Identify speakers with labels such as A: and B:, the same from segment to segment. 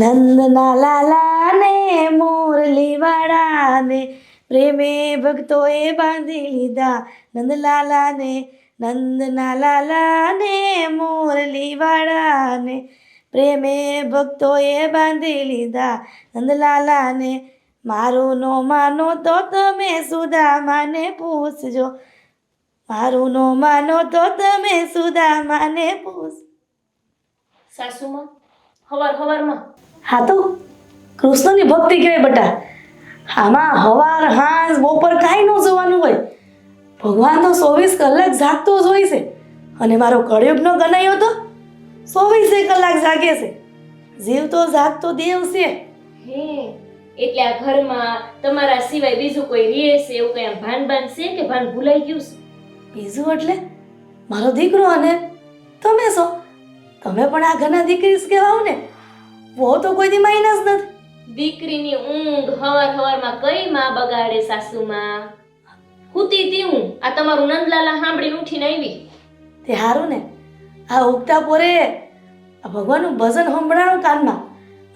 A: નંદના લાલાને મોરલી વાળાને પ્રેમે ભક્તોએ બાંધી લીધા. નંદના લાલાને મોરલી વાળાને પ્રેમે ભક્તોએ બાંધી લીધા. નંદલાલાને મારું નો માનો તો તમે સુદામાને પૂછજો. મારું નો માનો તો તમે સુદામાને પૂછ.
B: સાસુમાં હવારમાં
A: હા તો કૃષ્ણની ભક્તિ કહેવાય બેટા. આમાં હવાર હાંજ બપોર કાંઈ ન જોવાનું હોય. ભગવાન તો 24 કલાક જાગતો જ હોય છે. અને મારો કળિયુગનો કનૈયો તો 24 કલાક જાગે છે. જીવ તો જાગતો દેવ છે.
B: હે એટલે આ ઘરમાં તમારા સિવાય બીજું કોઈ રહે છે એવું કઈ ભાન છે કે ભાન ભૂલાઈ ગયું છે?
A: બીજું એટલે મારો દીકરો અને તમે છો. તમે પણ આ ઘરના દીકરી જ કહેવાઓ ને. વો તો કોઈ દી માઇનસ નથી.
B: દીકરીની ઊંઘ હવારમાં કઈ માં બગાડે સાસુમાં? હુતી તી હું આ તમારું નંદલાલા સાંભળીને ઉઠીને આવી.
A: તે હારું ને આ ઉગતા પોરે આ ભગવાનનું ભજન સંભળાણું કાનમાં.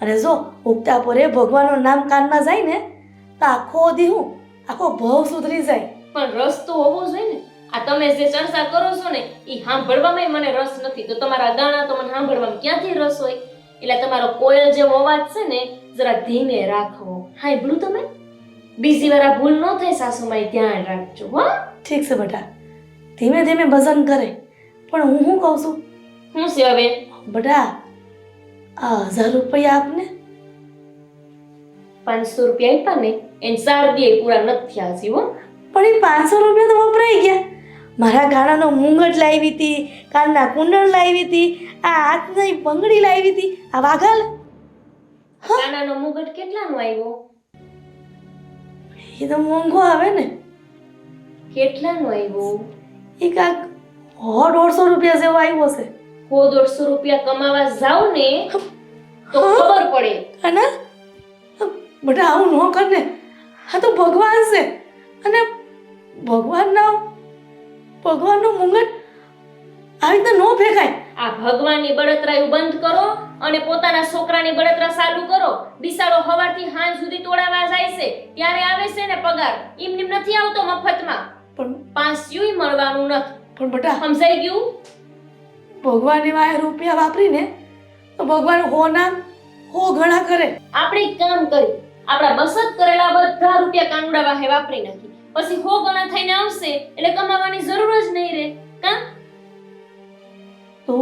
A: અને જો ઉગતા પોરે ભગવાનનું નામ કાનમાં જાય ને તો આખો ભવ સુધરી જાય.
B: પણ રસ તો હોવો જોઈએ ને. આ તમે જે ચર્ચા કરો છો ને એ સાંભળવામાં મને રસ નથી. તો તમારા ગાણા તો મને સાંભળવામાં ક્યાંથી રસ હોય? એટલે તમારો કોયલ જેવો અવાજ છે ને જરા ધીમે રાખવો. સાંભળ્યું તમે? બીજી વાર આ ભૂલ ન થાય સાસુમાં, ધ્યાન રાખજો હો.
A: ઠીક છે બેટા, ધીમે ધીમે ભજન કરે. પણ હું શું કહું છું?
B: શું છે હવે?
A: બેટા આ 1000 રૂપિયા આપને.
B: 500 રૂપિયા આપ્યા ને એને 4 દી પૂરા નથી થયા છે હો.
A: પણ એ 500 રૂપિયા તો વપરાઈ ગયા. મારા ગાણાનો મુંગટ લાવી હતી, કાનના કુંડળ લાવી હતી, આ હાથની બંગડી લાવી હતી, આ વાઘાલ.
B: કાનાનો મુગટ કેટલાનો આવ્યો?
A: એ તો મોંઘો આવે ને.
B: કેટલાનો આવ્યો?
A: એ કાંક 100-150 રૂપિયા જેવો આવ્યો છે.
B: 100-150 રૂપિયા કમાવા જાવ ને તો ખબર પડે.
A: અને બેટા આવું ન કર ને. આ તો ભગવાન છે અને ભગવાનનો મુંગટ આવી રીતે ન ફેંકાય.
B: આ ભગવાનની બળતરાયું બંધ કરો અને પોતાના છોકરાની બળતરા ચાલુ કરો. બિસાડો હવારથી સાંજ સુધી તોડાવા જાય છે ત્યારે આવે છે ને પગાર. એમ નથી આવતો મફતમાં.
A: પણ
B: 5 યુય મળવાનું નથી.
A: પણ બેટા
B: સમજાઈ ગયું?
A: ભગવાનની વાય રૂપિયા વાપરીને તો ભગવાન હો ઘણા કરે.
B: આપણે એક કામ કરી આપણા બચત કરેલા બધા રૂપિયા કાનુડા વાહે વાપરી નાખી. પછી 100 ગણા થઈને આવશે એટલે કમાવાની જરૂર જ નહીં રહે. કા
A: તો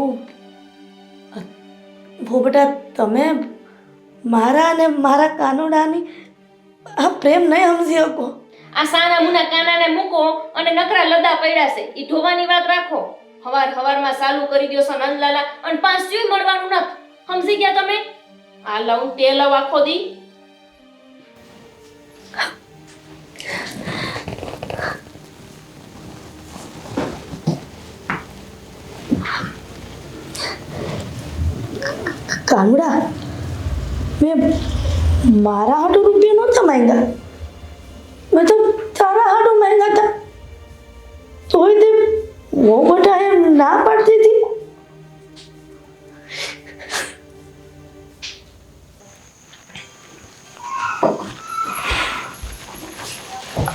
A: બેટા તમે મારા અને મારા કાનુડાની આ પ્રેમ નહીં સમજી શકો.
B: આ સાના મુના કાનાને મૂકો અને નકરા લદા પડ્યા છે ઈ ધોવાની વાત રાખો. હવારમાં ચાલુ કરી દો છો નંદલાલા અને 5 યુય મળવાનું નથી. સમજી ગયા તમે? આ લાવું તેલ આખો દી.
A: કાનુડા મેં મારા હાટુ રૂપિયા નહોતા માંગ્યા. મેં તો તારા હાટુ માંગ્યા હતા. તોય તે વો બેટા એમ ના પાડતી હતી.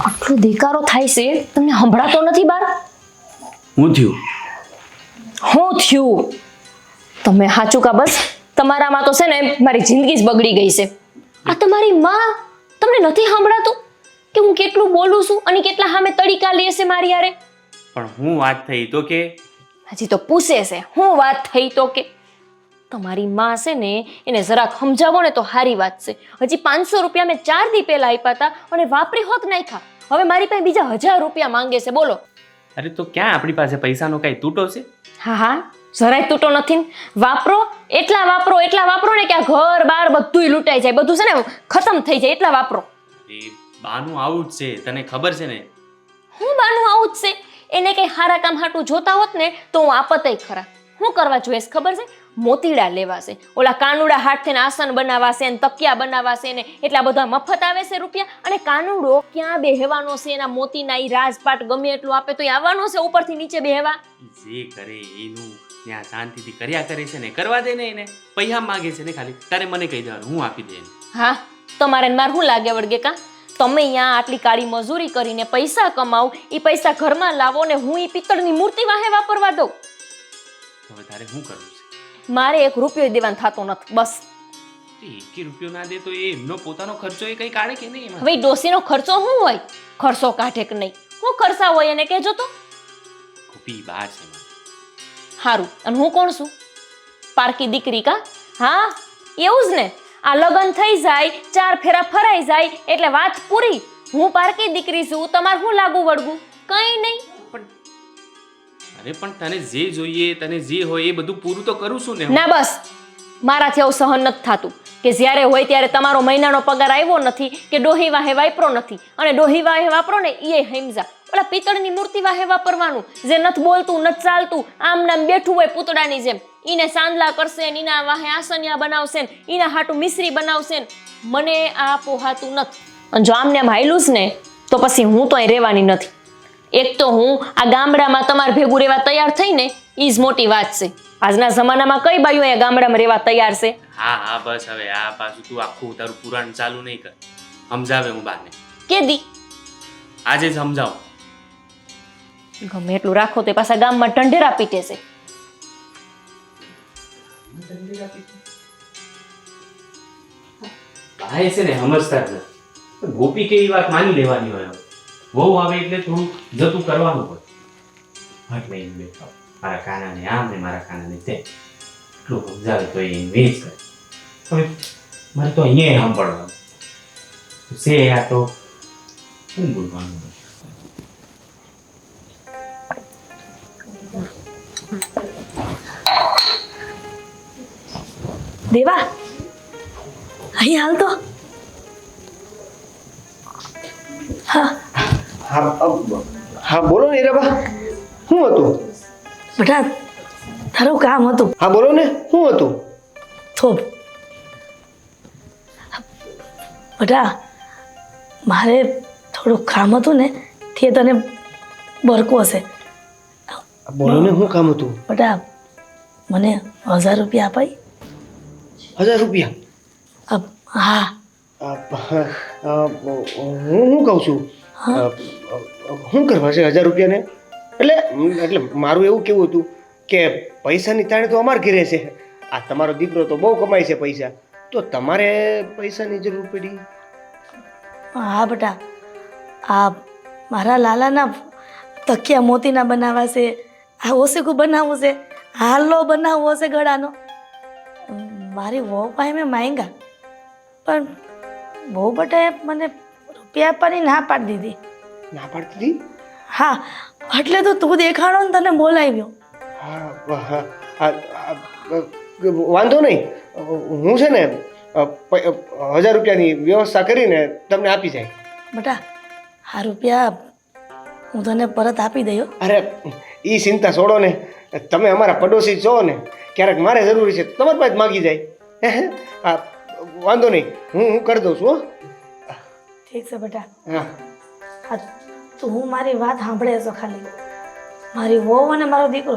C: આટલો દેકારો થાય છે તમને સંભળાતો નથી બાર?
D: હું થયું?
C: તમે સાચું કા બસ તમારામાં તો છે ને મારી જિંદગી જ બગડી ગઈ છે. આ તમારી માં તમને નથી સંભળાતું કે હું કેટલું બોલું છું અને કેટલા સામે તડીકા લે છે મારી યારે?
D: પણ હું વાત થઈ તો કે
C: હજી તો પૂછે છે હું વાત થઈ તો કે. તમારી માં છે ને એને જરાક સમજાવો ને તો સારી વાત છે. હજી 500 રૂપિયા મેં 4 દી પહેલા આપ્યા હતા અને વાપરી હોત નાખ્યા. હવે મારી પાસે બીજા 1000 રૂપિયા માંગે છે. બોલો.
D: અરે તો ક્યાં આપણી પાસે પૈસાનો કઈ તૂટો છે?
C: હા જરાય તૂટો નથી. એટલા વાપરો ને કે આ ઘર બાર બધુંય લૂંટાઈ જાય. બધું છે ને ખતમ થઈ જાય એટલા વાપરો.
D: એ બાનું આવું જ છે, તને ખબર છે ને.
C: હું બાનું આવું જ છે? એને કઈ સારા કામ હાટું જોતા હોત ને તો હું આપતય ખરા. શું કરવા જોઈએ ખબર છે? મોતીડા લેવાશે, ઓલા કાનુડા હાથ થઈને આસન બનાવાશે ને તકિયા બનાવાશે ને એટલા બધા મફત આવે છે રૂપિયા. અને કાનુડો ક્યાં બેહવાનો છે? એના મોતીના ઈ રાજપાટ ગમે એટલું આપે તો આવવાનો છે ઉપરથી નીચે બેહવા.
D: જે કરે એનું ત્યાં શાંતિથી કર્યા કરે છે ને કરવા દે ને એને પૈસા માગે છે ને ખાલી તારે મને કહી દેવાનું હું આપી દે એને.
C: હા તમારે ને મારે શું લાગે વળગે કા તમે અહીંયા આટલી કાળી મજૂરી કરીને પૈસા કમાવો એ પૈસા ઘરમાં લાવો ને હું એ પિત્તળની મૂર્તિ વાહે વાપરવા દઉં.
D: હવે તારે શું કરવું છે?
C: મારે 1 રૂપિયો દેવાનો થતો નથી બસ.
D: એક રૂપિયો ના દે તો એ એમનો પોતાનો ખર્ચો એ કઈ કાઢે કે નહીં એમાં?
C: હવે ડોસીનો ખર્ચો શું હોય? ખર્ચો કાઢે કે નહીં? હું ખર્ચા હોય એને કહેજો તો.
D: ગોપી બહાર છે મારે.
C: હારું અને હું કોણ છું? પારકી દીકરી કા? હા એવું જ ને. આ લગ્ન થઈ જાય 4 ફેરા ફરાઈ જાય એટલે વાત પૂરી. હું પારકી દીકરી છું તમારે શું લાગુ વળગું? કઈ નહીં.
D: અરે પણ તને જે જોઈએ તને જે હોય એ બધું પૂરું તો કરું છું ને હું.
C: ના બસ મારાથી આવું સહન નથી થતું કે જ્યારે હોય ત્યારે તમારો મહિનાનો પગાર આવ્યો નથી કે ડોહી વાહે વાપરો નથી અને ડોહી વાહે વાપરો ને એ હમજા ઓલા પિત્તળની મૂર્તિ વાહે વાપરવાનું જે નથી બોલતું નથી ચાલતું આમ નામ બેઠું હોય પૂતળાની જેમ ઈને સાંદલા કરશે ને ઈના વાહે આસનિયા બનાવશે ને ઈના હાટું મિશ્રી બનાવશે ને મને આ પોહાતું નથી. અને જો આમને આમ હાયલું જ ને તો પછી હું તો અહીં રહેવાની નથી. એક તો હું આ ગામડામાં તમારે ભેગું રહેવા તૈયાર થઈને ઈ જ મોટી વાત છે. આજના જમાનામાં કઈ બાઈઓ અહીંયા ગામડામાં રહેવા તૈયાર છે?
D: હા હા બસ હવે આ પાછું તું આખું તારું પુરાણ ચાલુ નહીં કર. સમજાવે હું બાને
C: કેદી
D: આજે જ સમજાવું.
C: ગમે એટલું રાખો તો પાછા ગામમાં ઢંઢેરા પીટે છે.
D: ભાઈ છે ને સમજતા જ નથી. ગોપી કેવી વાત માની લેવાની હોય. વહુ આવે એટલે થોડું જતું કરવાનું હોય. હટ લઈને બેઠા મારા કાનાને આમ ને મારા કાનાને તે એટલું સમજાવે તો એ વેચ કરે. હવે મારે તો અહીંયા સાંભળવાનું છે. આ તો શું બોલવાનું હોય?
A: દેવા અહીં હાલ તો. હા
E: હા બોલો ને હીરાબા, શું હતું?
A: બેટા તારું કામ હતું.
E: હા બોલો ને, શું હતું?
A: થોભ બેટા મારે થોડું કામ હતું ને તે તને બરકો હશે.
E: બોલો ને, શું કામ હતું?
A: બેટા મને 1000 રૂપિયા અપાય.
E: 1000 રૂપિયા?
A: હા
E: હું કહું છું, શું કરવા છે 1000 રૂપિયાને? એટલે મારું એવું કેવું હતું કે પૈસાની તાણે તો અમારે ઘરે છે. આ તમારો દીકરો તો બહુ કમાય છે પૈસા, તો તમારે પૈસાની જરૂર પડી.
A: હા બેટા આ મારા લાલાના તકિયા મોતીના બનાવવા છે, આ ઓસીકું બનાવવું છે, હાલો બનાવવો છે ગળાનો. મારી વહુ પાસે મેં માંગ્યા પણ બહુ બટાએ મને રૂપિયા આપવાની ના પાડી દીધી.
E: ના પાડતી હતી?
A: હા એટલે તો તું દેખાડો ને તને બોલાવ્યો.
E: વાંધો નહીં, હું છે ને 1000 રૂપિયાની વ્યવસ્થા કરીને તમને આપી જાય.
A: બેટા આ રૂપિયા હું તને પરત આપી દઉં.
E: અરે એ ચિંતા છોડો ને, તમે અમારા પડોશી છો ને, ક્યારેક મારે જરૂરી છે તમારી પાસે માગી જાય. હા વાંધો નહીં, હું કરી દઉં છું.
A: ઠીક છે બેટા.
E: હા
A: હા તું હું મારી વાત સાંભળે છો ખાલી. મારી વહુ અને મારો દીકરો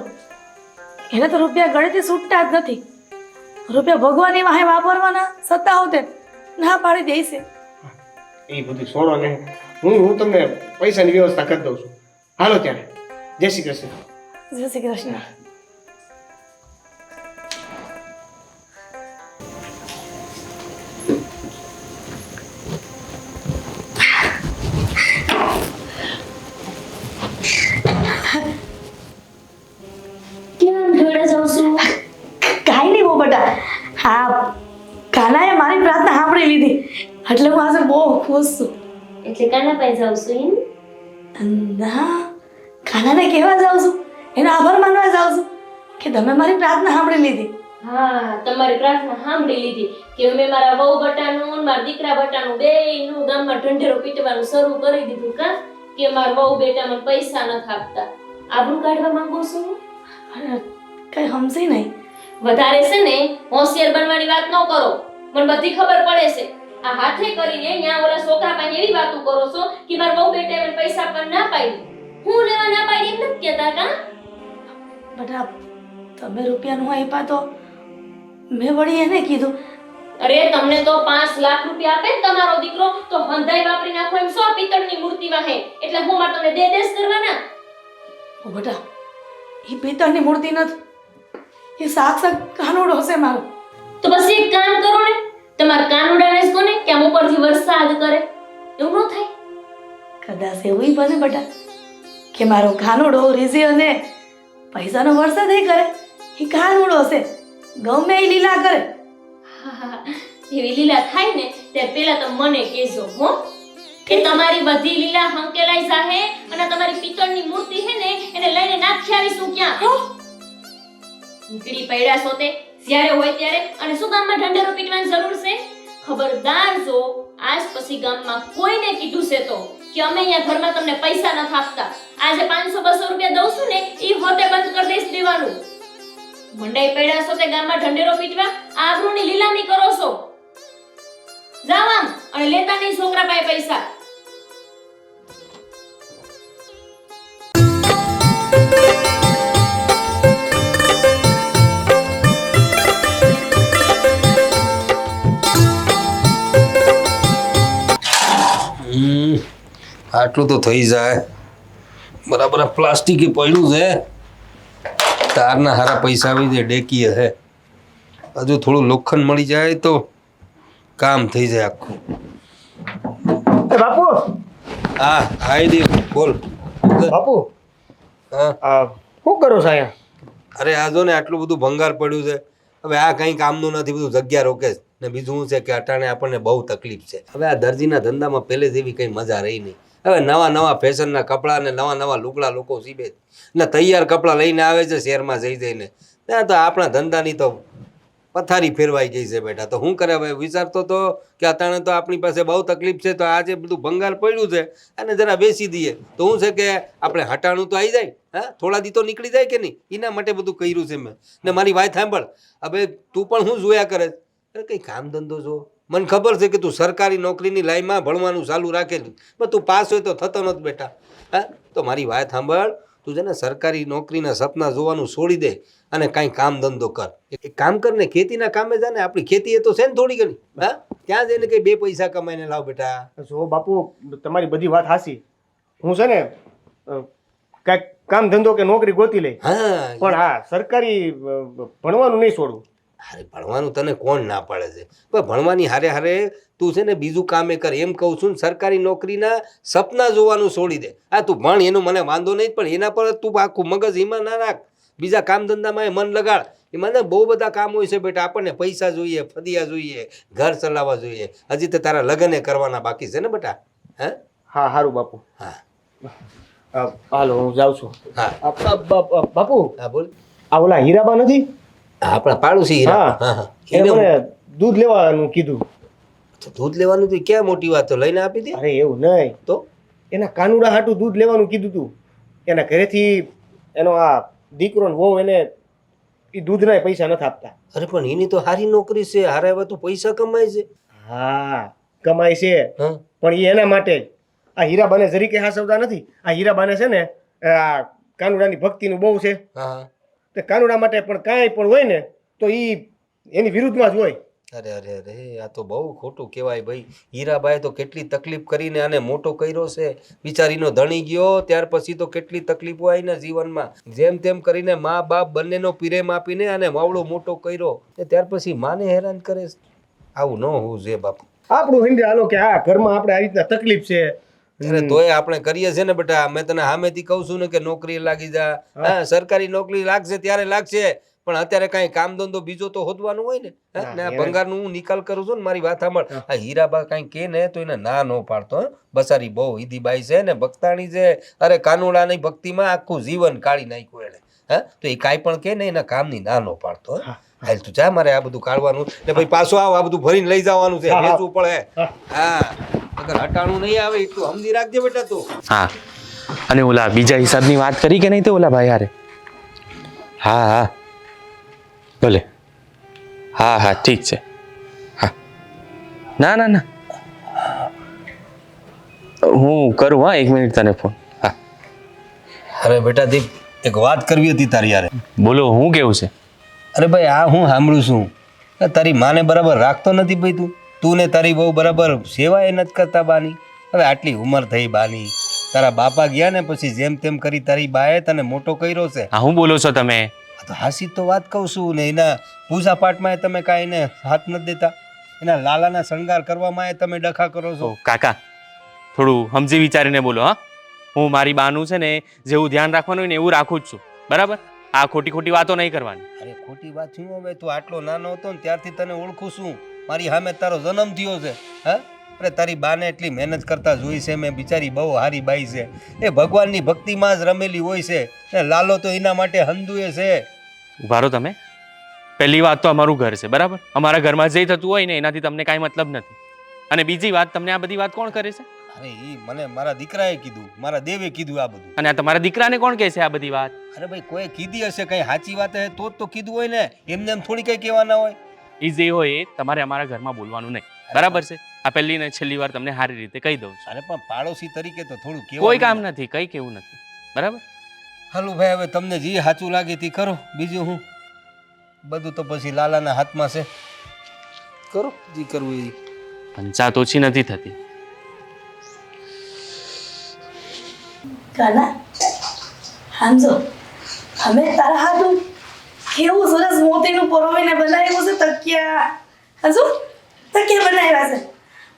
A: એને તો રૂપિયા ગળેથી છૂટતા જ નથી. રૂપિયા ભગવાનની વાહે વાપરવાના સત્તા હોતે ના પાડી દેશે.
E: એ બધું છોડો ને, હું તમને પૈસાની વ્યવસ્થા કરી દઉં છું. હાલો ત્યારે, જય શ્રી કૃષ્ણ.
A: જય શ્રી કૃષ્ણ. કાંઈ નહીં બહુ બેટા, હા કાનાએ મારી પ્રાર્થના સાંભળી લીધી એટલે હું આજે બહુ ખુશ છું.
B: એટલે કાના પાસે જાઉં છું એમ?
A: ના કાનાને કહેવા જાઉં છું, એનો આભાર માનવા જાઉં છું કે તમે મારી પ્રાર્થના સાંભળી લીધી.
B: હા તમારી પ્રાર્થના સાંભળી લીધી કે મેં મારા વહુ બટાનું અને મારા દીકરા બટાનું બેયનું ગામમાં ઢંઢેરો પીટવાનું શરૂ કરી દીધું. કા કે મારા વહુ બેટા મને પૈસા નથી આપતા, આબરૂ કાઢવા માંગુ છું.
A: અરે કઈ સમજી નહીં.
B: વધારે છે ને હોશિયાર બનવાની વાત ન કરો, મને બધી ખબર પડે છે. આ હાથે કરીને ન્યા ઓલા છોકરા પાસે એવી વાતો કરો છો કે મારા વહુ બેટા મને પૈસા પણ ના પાડી. હું લેવા ના પાડી એમ નથી કહેતા કા?
A: બેટા તમે રૂપિયાનું આપ્યા તો મેં વળી એને કીધું
B: અરે તમને તો 5 લાખ રૂપિયા આપે ને તમારો દીકરો તો હંધાઈ વાપરી નાખો એમ શું આ પિત્તળની મૂર્તિ વાહે એટલે હું માર તમને દેશ કરવાના.
A: ઓ બેટા એ પિત્તળની મૂર્તિ નથી, એ સાક્ષાત કાનુડો છે મારો.
B: તો બસ એક કામ કરો ને, તમારા કાનુડાને જ કોને કે આમ ઉપરથી વરસાદ કરે એવું ન થાય.
A: કદાચ એવું બને બેટા કે મારો કાનુડો રીઝી અને પૈસાનો વરસાદ એ કરે. એ કાનુડો છે, ગમે એ લીલા કરે.
B: એવી લીલા થાય ને તે પહેલા તો મને કહેજો હો કે તમારી બધી લીલા હંકેલાઈ જાહે અને તમારી પિત્તળની મૂર્તિ છે ને એને લઈને નાખી આવીશું ક્યાં. નીકળી પડ્યા છો તે જ્યારે હોય ત્યારે અને શું ગામમાં ઢંઢેરો પીટવાની જરૂર છે. ખબરદાર જો આજ પછી ગામમાં કોઈને કીધું છે તો કે અમે અહીંયા ઘરમાં તમને પૈસા નથી આપતા, આજે 500-200 રૂપિયા દઉં છું ને એ હોતે બંધ કરી દઈશ દેવાનું. મંડાઈ પડ્યા છો તે ગામમાં ઢંઢેરો પીટવા, આબરૂની લીલામી કરો છો. જાવ આમ અને લેતા નહીં છોકરા પાસે પૈસા.
F: આટલું તો થઈ જાય. બરાબર પ્લાસ્ટિક પડ્યું છે, તારના હારા પૈસા આવી જાય ડેકીએ છે. હજુ થોડું લોખંડ મળી જાય તો કામ થઈ જાય આખું.
E: બાપુ
F: હા આઈ દે બોલ.
E: બાપુ
F: હા
E: શું કરો છો અહીંયા?
F: અરે આ જો ને આટલું બધું ભંગાર પડ્યું છે. હવે આ કંઈ કામનું નથી, બધું જગ્યા રોકે છે. ને બીજું શું છે કે અટાણે આપણને બહુ તકલીફ છે. હવે આ દરજીના ધંધામાં પહેલે જેવી કંઈ મજા રહી નહીં. હવે નવા ફેશનના કપડાં ને નવા લુગડા લોકો સીબે ને તૈયાર કપડાં લઈને આવે છે શહેરમાં જઈ જઈને. ત્યાં તો આપણા ધંધાની તો પથારી ફેરવાઈ ગઈ છે બેટા. તો શું કરે હવે? વિચારતો તો કે અટાણે તો આપણી પાસે બહુ તકલીફ છે, તો આજે બધું ભંગાર પડ્યું છે અને જરા બેસી દઈએ તો શું છે કે આપણે હટાણું તો આવી જાય. હા થોડા દી તો નીકળી જાય કે નહીં, એના માટે બધું કર્યું છે મેં. ને મારી વાત સાંભળ, હવે તું પણ શું જોયા કરે? કંઈ કામ ધંધો જો. મને ખબર છે કે તું સરકારી નોકરીની લાઈનમાં ભણવાનું ચાલુ રાખેલું, પણ તું પાસ હોય તો થતો નથી બેટા. હા તો મારી વાત સાંભળ, તું છે ને સરકારી નોકરીના સપના જોવાનું છોડી દે અને કાંઈ કામ ધંધો કર. એક કામ કર ને, ખેતીના કામે જા ને. આપણી ખેતી એ તો છે ને થોડી ઘણી. હા ત્યાં જઈને કંઈ 2 પૈસા કમાઈને લાવ બેટા.
E: જો બાપુ તમારી બધી વાત હાસી. હું છે ને કાંઈક કામ ધંધો કે નોકરી ગોતી લઈ,
F: હા
E: પણ હા સરકારી ભણવાનું નહીં છોડવું.
F: અરે ભણવાનું તને કોણ ના પાડે છે? પણ ભણવાની હારે હારે તું છે ને બીજું કામે કર. એમ કહું છું ને, સરકારી નોકરીના સપના જોવાનું છોડી દે. હા તું ભણ એનું મને વાંધો નહીં, પણ એના પર તું આખું મગજ એમાં ના રાખ. બીજા કામ ધંધામાં મન લગાડ. એમાં ને બહુ બધા કામ હોય છે બેટા. આપણને પૈસા જોઈએ, ફદિયા જોઈએ, ઘર ચલાવવા જોઈએ. હજી તો તારા લગ્ન કરવાના બાકી છે ને બેટા. હે
E: હા સારું બાપુ.
F: હા
E: હાલો હું જાઉં છું.
F: હા
E: બાપુ
F: હા બોલ.
E: આ ઓલા હીરાબા નથી,
F: આપણા પાડોશી.
E: હા
F: હા
E: એને મને દૂધ લેવાનું કીધું.
F: તો દૂધ લેવાનું તો ક્યાં મોટી વાત, તો લઈને આપી દે.
E: અરે એવું નહીં,
F: તો
E: એના કાનુડા હાટું દૂધ લેવાનું કીધું તું. એના ઘરેથી એનો આ દીકરો ને વહુ એને એ દૂધના પૈસા નથી આપતા.
F: અરે પણ એની તો સારી નોકરી છે, હારા એવા તું પૈસા કમાય છે.
E: હા કમાય છે,
F: હા
E: પણ એ એના માટે જ. આ હીરાબાને જરીકે હાસવતા નથી. આ હીરાબાને છે ને આ કાનુડાની ભક્તિનું બહુ છે.
F: હા
E: તે કાનુડા માટે પણ કાંઈ પણ હોય ને તો એ એની વિરુદ્ધમાં જ હોય.
F: અરે અરે અરે આ તો બહુ ખોટું કહેવાય ભાઈ. હીરાબાએ તો કેટલી તકલીફ કરીને આને મોટો કર્યો છે. બિચારીનો ધણી ગયો ત્યાર પછી તો કેટલી તકલીફો આવી ને જીવનમાં. જેમ તેમ કરીને મા બાપ બંનેનો પ્રેમ આપીને અને માવડો મોટો કર્યો, ત્યાર પછી માને હેરાન કરે છે. આવું ન હોવું જોઈએ બાપુ.
E: આપણું હિન્દી હાલો કે આ ઘરમાં આપણે આ રીતના તકલીફ છે.
F: અરે તોય આપણે કરીએ છે ને બેટા. મેં તને સામેથી કહું છું ને કે નોકરી લાગી જા. હા સરકારી નોકરી લાગશે ત્યારે લાગશે, પણ અત્યારે કાંઈ કામ ધંધો બીજો તો હોદવાનું હોય ને. ને આ ભંગારનું હું નિકાલ કરું છું ને. મારી વાત સાંભળ, આ હીરાબા કાંઈ કે ને તો એને ના ન પાડતો. બસારી બહુ હીદીબાઈ છે ને ભક્તાણી છે. અરે કાનુડાની ભક્તિમાં આખું જીવન કાઢી નાખ્યું એને. હા તો એ કાંઈ પણ કે ને એના કામની ના ન પાડતો. હાલ તું જા, મારે આ બધું કાઢવાનું ને ભાઈ પાછું આવ, આ બધું ભરીને લઈ જવાનું છે, વેચવું પડે. હા અગર હટાણું નહીં આવે એટલું સમજી રાખજે બેટા તું.
G: હા અને ઓલા બીજા હિસાબની વાત કરી કે નહીં તે ઓલા ભાઈ હારે? હા હા ભલે. હા હા ઠીક છે. હા ના ના ના હું કરું. હા 1 મિનિટ તને ફોન. હા
F: અરે બેટા દીપ એક વાત કરવી હતી તારી યારે.
G: બોલો હું કેવું છે?
F: અરે ભાઈ આ હું સાંભળું છું આ તારી માને બરાબર રાખતો નથી ભાઈ તું ને તારી બહુ બરાબર સેવા એ નથી કરતા બાની. હવે આટલી ઉંમર થઈ બાની, તારા બાપા ગયા ને પછી જેમ તેમ કરી તારી બાએ તને મોટો કર્યો છે.
G: હા, હું બોલો છો તમે?
F: તો હાસી તો વાત કહું છું ને. એના પૂજા પાઠમાં તમે કાંઈ એને હાથ નથી દેતા, એના લાલાના શણગાર કરવામાં તમે ડખા કરો છો.
G: ઓ કાકા, થોડું સમજી વિચારીને બોલો. હા, હું મારી બાનું છે ને જેવું ધ્યાન રાખવાનું હોય ને એવું રાખું જ છું, બરાબર? આ ખોટી ખોટી વાતો નહીં કરવાની.
F: અરે ખોટી વાત શું હવે, તું આટલો નાનો હતો ને ત્યારથી તને ઓળખું છું. મારી સામે તારો જન્મ થયો છે. હા, અરે તારી બાને એટલી મહેનત કરતા જોઈ છે મેં, બિચારી બહુ હારી બાઈ છે. એ ભગવાનની ભક્તિમાં જ રમેલી હોય છે ને લાલો તો એના માટે હંધુએ છે.
G: ઉભા રહો તમે. પહેલી વાત તો અમારું ઘર છે, બરાબર? અમારા ઘરમાં જે થતું હોય ને એનાથી તમને કાંઈ મતલબ નથી. અને બીજી વાત, તમને આ બધી વાત કોણ કરે છે?
F: અરે એ મને મારા દીકરાએ કીધું, મારા દેવે કીધું આ બધું.
G: અને આ તમારા દીકરાને કોણ કહે છે આ બધી વાત?
F: અરે ભાઈ કોઈ કીધી હશે, કઈ સાચી વાત હે તો જ તો કીધું હોય ને, એમને એમ થોડી કઈ કહેવાના હોય.
G: એ જે હોય એ તમારે અમારા ઘરમાં બોલવાનું નહીં, બરાબર છે? આ પહેલી ને છેલ્લી વાર તમને સારી રીતે કહી દઉં છું.
F: અરે પણ પાડોશી તરીકે તો થોડું કેવું.
G: કોઈ કામ નથી, કઈ કેવું નથી, બરાબર?
F: હાલું ભાઈ, હવે તમને જે સાચું લાગે તે કરો. બીજું હું, બધું તો પછી લાલાના હાથમાં છે. કરો જે કરવું એ.
G: પંચાયત ઓછી નથી થતી.
A: કાના, હાંજો, અમે તારા હાથું કેવું સરસ મોતીનું પરોવીને બનાવ્યું છે તકિયા. હાંજો, તકિયા બનાવ્યા છે.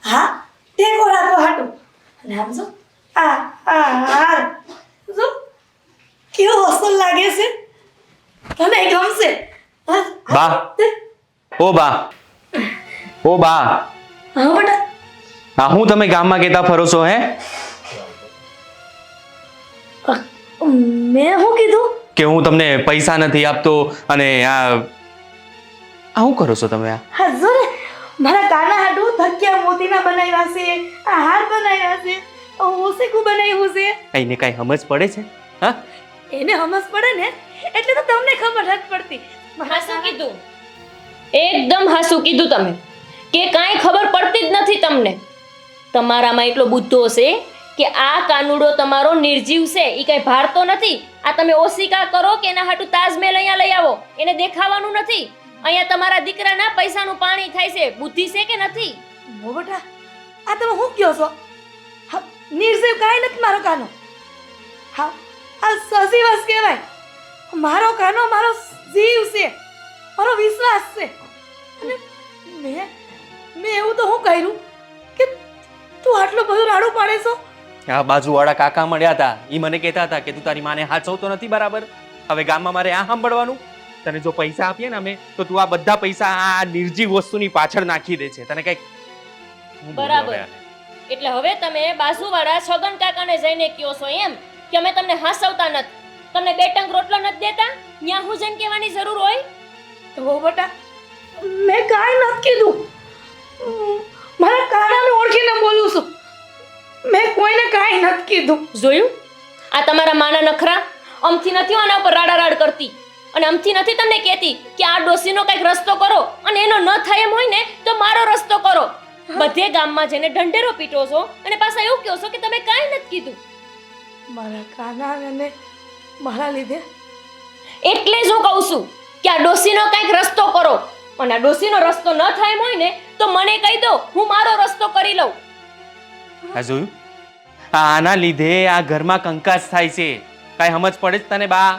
A: હા, ટેકો રાખો હાટું. અને હાંજો, હાર જો કેવો અસલ લાગે છે. તને ગમશે.
G: બા, ઓ બા, ઓ બા,
A: હા બેટા.
G: હા, હું તમે ગામમાં કહેતા ફરો છો હે?
A: મેં શું કીધું?
G: કે હું તમને પૈસા નથી આપતો અને આ શું કરો છો તમે? આ
A: હા જો ને, મારા કાના હાટું તકિયા મોતીના બનાવ્યા છે, આ હાર બનાવ્યા છે, ઓસીકું બનાવ્યું છે.
G: એને કાંઈ સમજ પડે છે? હા,
A: એને સમજ પડે ને એટલે તો તમને ખબર નથી પડતી.
B: હાસું કીધું, એકદમ હાસું કીધું તમે, કે કાંઈ ખબર પડતી જ નથી તમને. તમારામાં એટલો બુદ્ધો છે કે આ કાનુડો તમારો નિર્જીવ છે, એ કઈ ભારતો નથી. આ તમે ઓસિકા કરો કે એના હાટુ તાજમહેલ અહીંયા લઈ આવો, એને દેખાવાનું નથી. અહીંયા તમારા દીકરાના પૈસાનું પાણી થાય છે. બુદ્ધિ છે કે નથી?
A: ઓ બેટા, આ તમે શું કહો છો? હા, નિર્જીવ કાંઈ નથી મારો કાનો. હા, આ સજીવસ કહેવાય. મારો કાનો મારો જીવ છે, મારો વિશ્વાસ છે. અને મેં એવું તો શું કર્યું કે તું આટલું બધું રાડું પાડે છો?
G: આ બાજુવાળા કાકા મળ્યા હતા, એ મને કહેતા હતા કે તું તારી માને હાચવતો નથી, બરાબર? હવે ગામમાં મારે આ સાંભળવાનું? તને જો પૈસા આપીએ ને અમે, તો તું આ બધા પૈસા આ નિર્જીવ વસ્તુની પાછળ નાખી દે છે. તને કઈક
B: બરાબર. એટલે હવે તમે બાજુવાળા છગન કાકાને જઈને કહો છો એમ કે અમે તમને હાસવતા નથી, તમને બે ટંક રોટલો નથી દેતા? ન્યા હું જઈને કહેવાની જરૂર હોય?
A: તો બેટા, મેં કાંઈ નથી કીધું. મારા કાનાને ઓળખીને બોલું છું. મેં કોઈને કાંઈ નથી કીધું.
B: જોયું? આ તમારા માના નખરા. અમથી નથી આના ઉપર રાડારાડ કરતી, અને અમથી નથી તમને કહેતી કે આ ડોસીનો કંઈક રસ્તો કરો, અને એનો ન થાય એમ હોય ને તો મારો રસ્તો કરો. બધે ગામમાં જઈને ઢંઢેરો પીટો છો અને પાછા એવું કહો છો કે તમે કાંઈ નથી કીધું.
A: મારા કાનાને મારા લીધે
B: એટલે જ હું કહું છું કે આ ડોસીનો કંઈક રસ્તો કરો, અને આ ડોસીનો રસ્તો ન થાય એમ હોય ને તો મને કહી દો, હું મારો રસ્તો કરી લઉં.
G: આ જોયું? આના લીધે આ ઘરમાં કંકાસ થાય છે. કાંઈ સમજ પડે જ તને બા?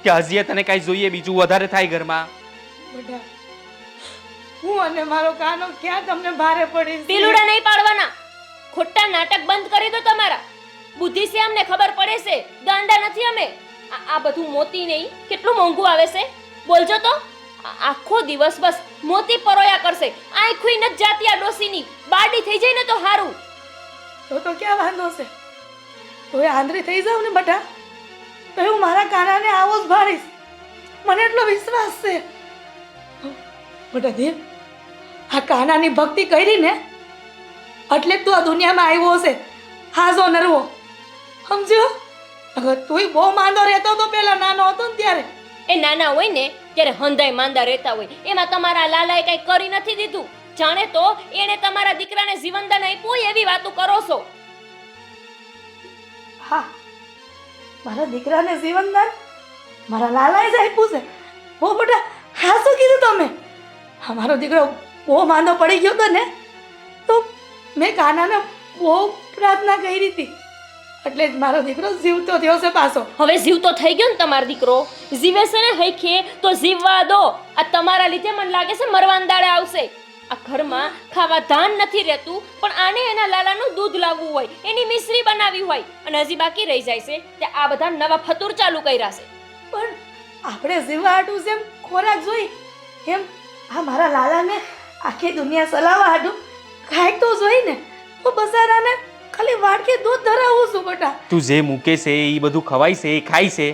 G: કે હજી તને કાંઈ જોઈએ બીજું વધારે થાય ઘરમાં?
A: બેટા, હું અને મારો કાનો ક્યાં તમને ભારે પડી છે?
B: પીલુડા નહીં પાડવાના. ખોટા નાટક બંધ કરી દો તમારા. બુદ્ધિ છે અમને ખબર પડે છે, ગાંડા નથી અમે. આ બધું મોતી નહીં, કેટલું મોંઘું આવે છે બોલજો તો. આખો દિવસ બસ મોતી પરોયા કરશે. આંખુય નથી જાતી આ ડોસીની. બાડી થઈ જાય ને તો હારું.
A: તો ક્યાં વાંધો છે? તો એ આંધળી થઈ જાવ ને બેટા, તો હું મારા કાનાને આવો જ ભાળીશ. મને એટલો વિશ્વાસ છે. બેટા દેવ, આ કાનાની ભક્તિ કરી ને એટલે તું આ દુનિયામાં આવ્યો છે. હાજો નરવો, સમજ્યો? અગર તુંય બહુ માંદો રહેતો તો પેલા નાનો હતો ને ત્યારે.
B: એ નાના હોય ને ત્યારે હંધાય માંદા રહેતા હોય. એમાં તમારા લાલાએ કઈ કરી નથી દીધું. જાણે તો એને તમારા દીકરાને જીવનદાન આપ્યું એવી વાતો કરો છો.
A: હા, મારા દીકરાને જીવનદાન મારા લાલાએ જ આપ્યું છે. હો બેટા, હા શું કીધું તમે? હા, મારો દીકરો બહુ માંદો પડી ગયો હતો ને, તો મેં કાનાને બહુ પ્રાર્થના કરી હતી, એટલે જ મારો દીકરો જીવતો થયો છે પાછો.
C: હવે જીવતો થઈ ગયો ને તમારો દીકરો, જીવે છે ને હૈખે તો જીવવા દો. આ તમારા લીધે મને લાગે છે મરવાન દાડે આવશે. આ ઘરમાં ખાવા ધાન નથી રહેતું, પણ આને એના લાલાનું દૂધ લાવવું હોય, એની મિશ્રી બનાવી હોય, અને હજી બાકી રહી જાય છે તે આ બધા નવા ફતુર ચાલુ કર્યા છે.
A: પણ આપણે જીવવા હાટું જેમ ખોરાક જોઈ એમ આ મારા લાલાને આખી દુનિયા ચલાવવા હાટું કાંઈક તો જોઈ ને. તો બસારાને ખાલી વાડકે દૂધ ધરાવું છું બેટા.
G: તું જે મૂકે છે એ બધું ખવાય છે, એ ખાય છે,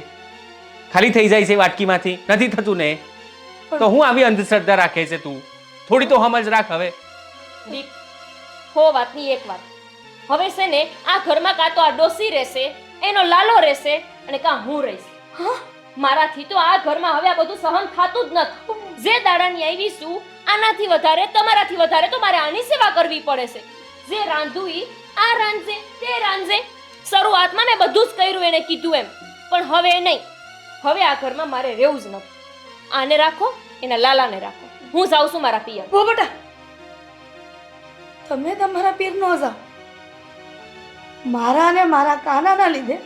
G: ખાલી થઈ જાય છે વાટકીમાંથી, નથી થતું ને? તો હું આવી અંધશ્રદ્ધા રાખે છે તું? થોડી તો સમજ રાખ હવે.
C: દીક, હો વાતની એક વાત. હવે છે ને આ ઘરમાં કાં તો આ ડોસી રહેશે, એનો લાલો રહેશે, અને કાં હું રહીશ. મારાથી તો આ ઘરમાં હવે આ બધું સહન થતું જ નથી. જે દાડાની આવી છું આનાથી વધારે, તમારાથી વધારે તો મારે આની સેવા કરવી પડે છે. જે રાંધું ઈ આ રાંધશે, તે રાંધશે. શરૂઆતમાં મેં બધું જ કર્યું, એને કીધું એમ, પણ હવે નહીં. હવે આ ઘરમાં મારે રહેવું જ નથી. આને રાખો, એના લાલાને રાખો. હું જાઉં છું મારા પિયર.
A: ઓ બેટા, તમે તમારા પીર નો જાઓ. મારા અને મારા કાનાના લીધે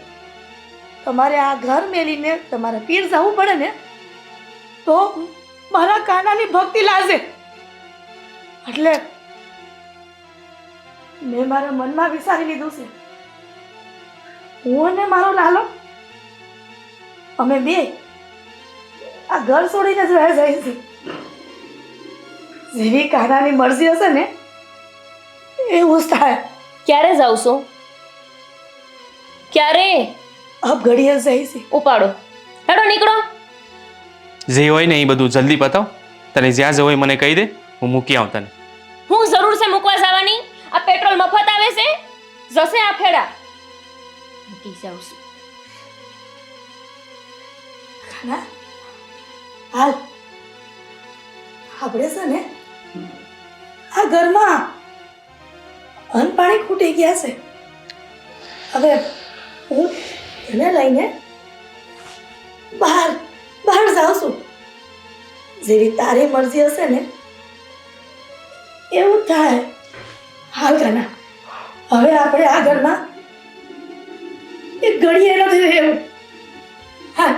A: તમારે આ ઘર મેલીને તમારે પીર જવું પડે ને, તો મારા કાનાની ભક્તિ લાગે. એટલે મેં મારા મનમાં વિચારી લીધું છે, હું અને મારો લાલો અમે બે આ ઘર છોડીને જ રહી જઈશું. જેવી કાનાની મરજી હશે ને એવું જ થાય.
C: ક્યારે જાઉં છું? ક્યારે?
A: અબ ઘડીએ જઈશું.
C: ઉપાડો, હેડો નીકળો.
G: જે હોય ને એ બધું જલ્દી બતાવ. તને જ્યાં જવું હોય મને કહી દે, હું મૂકી આવું તને.
C: હું જરૂર છે મૂકવા જવાની? આ પેટ્રોલ મફત આવે છે? જશે આ ફેડા. મૂકી જાઉં છું.
A: કાના, હાલ આપણે છે ને આ ઘરમાં અન્ન પાણી ખૂટી ગયા છે. હવે હું એને લઈને બહાર જાઉં છું. જેવી તારી મરજી હશે ને એવું થાય. હાલ કાના, હવે આપણે આ ઘરમાં એક ઘડીએ નથી રહેવું. હાલ.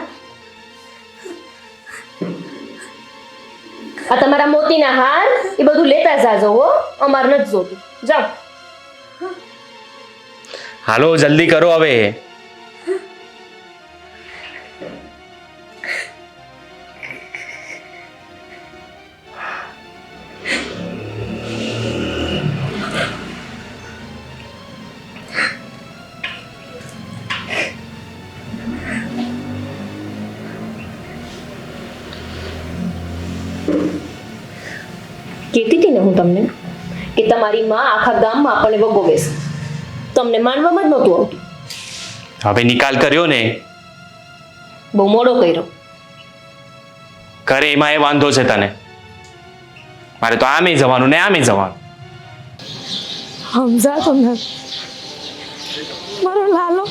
C: આ તમારા મોતીના હાર એ બધું લેતા જાજો હો, અમાર નથી જોતું. જાઓ.
G: હાલો જલ્દી કરો હવે.
C: કહેતી હતી ને હું તમને કે તમારી માં આખા ગામમાં આપણને વગોવે છે. તમને માનવામાં જ નહોતું આવતું.
G: હવે નિકાલ કર્યો ને,
C: બહુ મોડો કર્યો.
G: કરે એમાં એ વાંધો છે તને. મારે તો આમે જવાનું ને આમે જવાનું.
A: સમજાતો નથી મારો લાલો.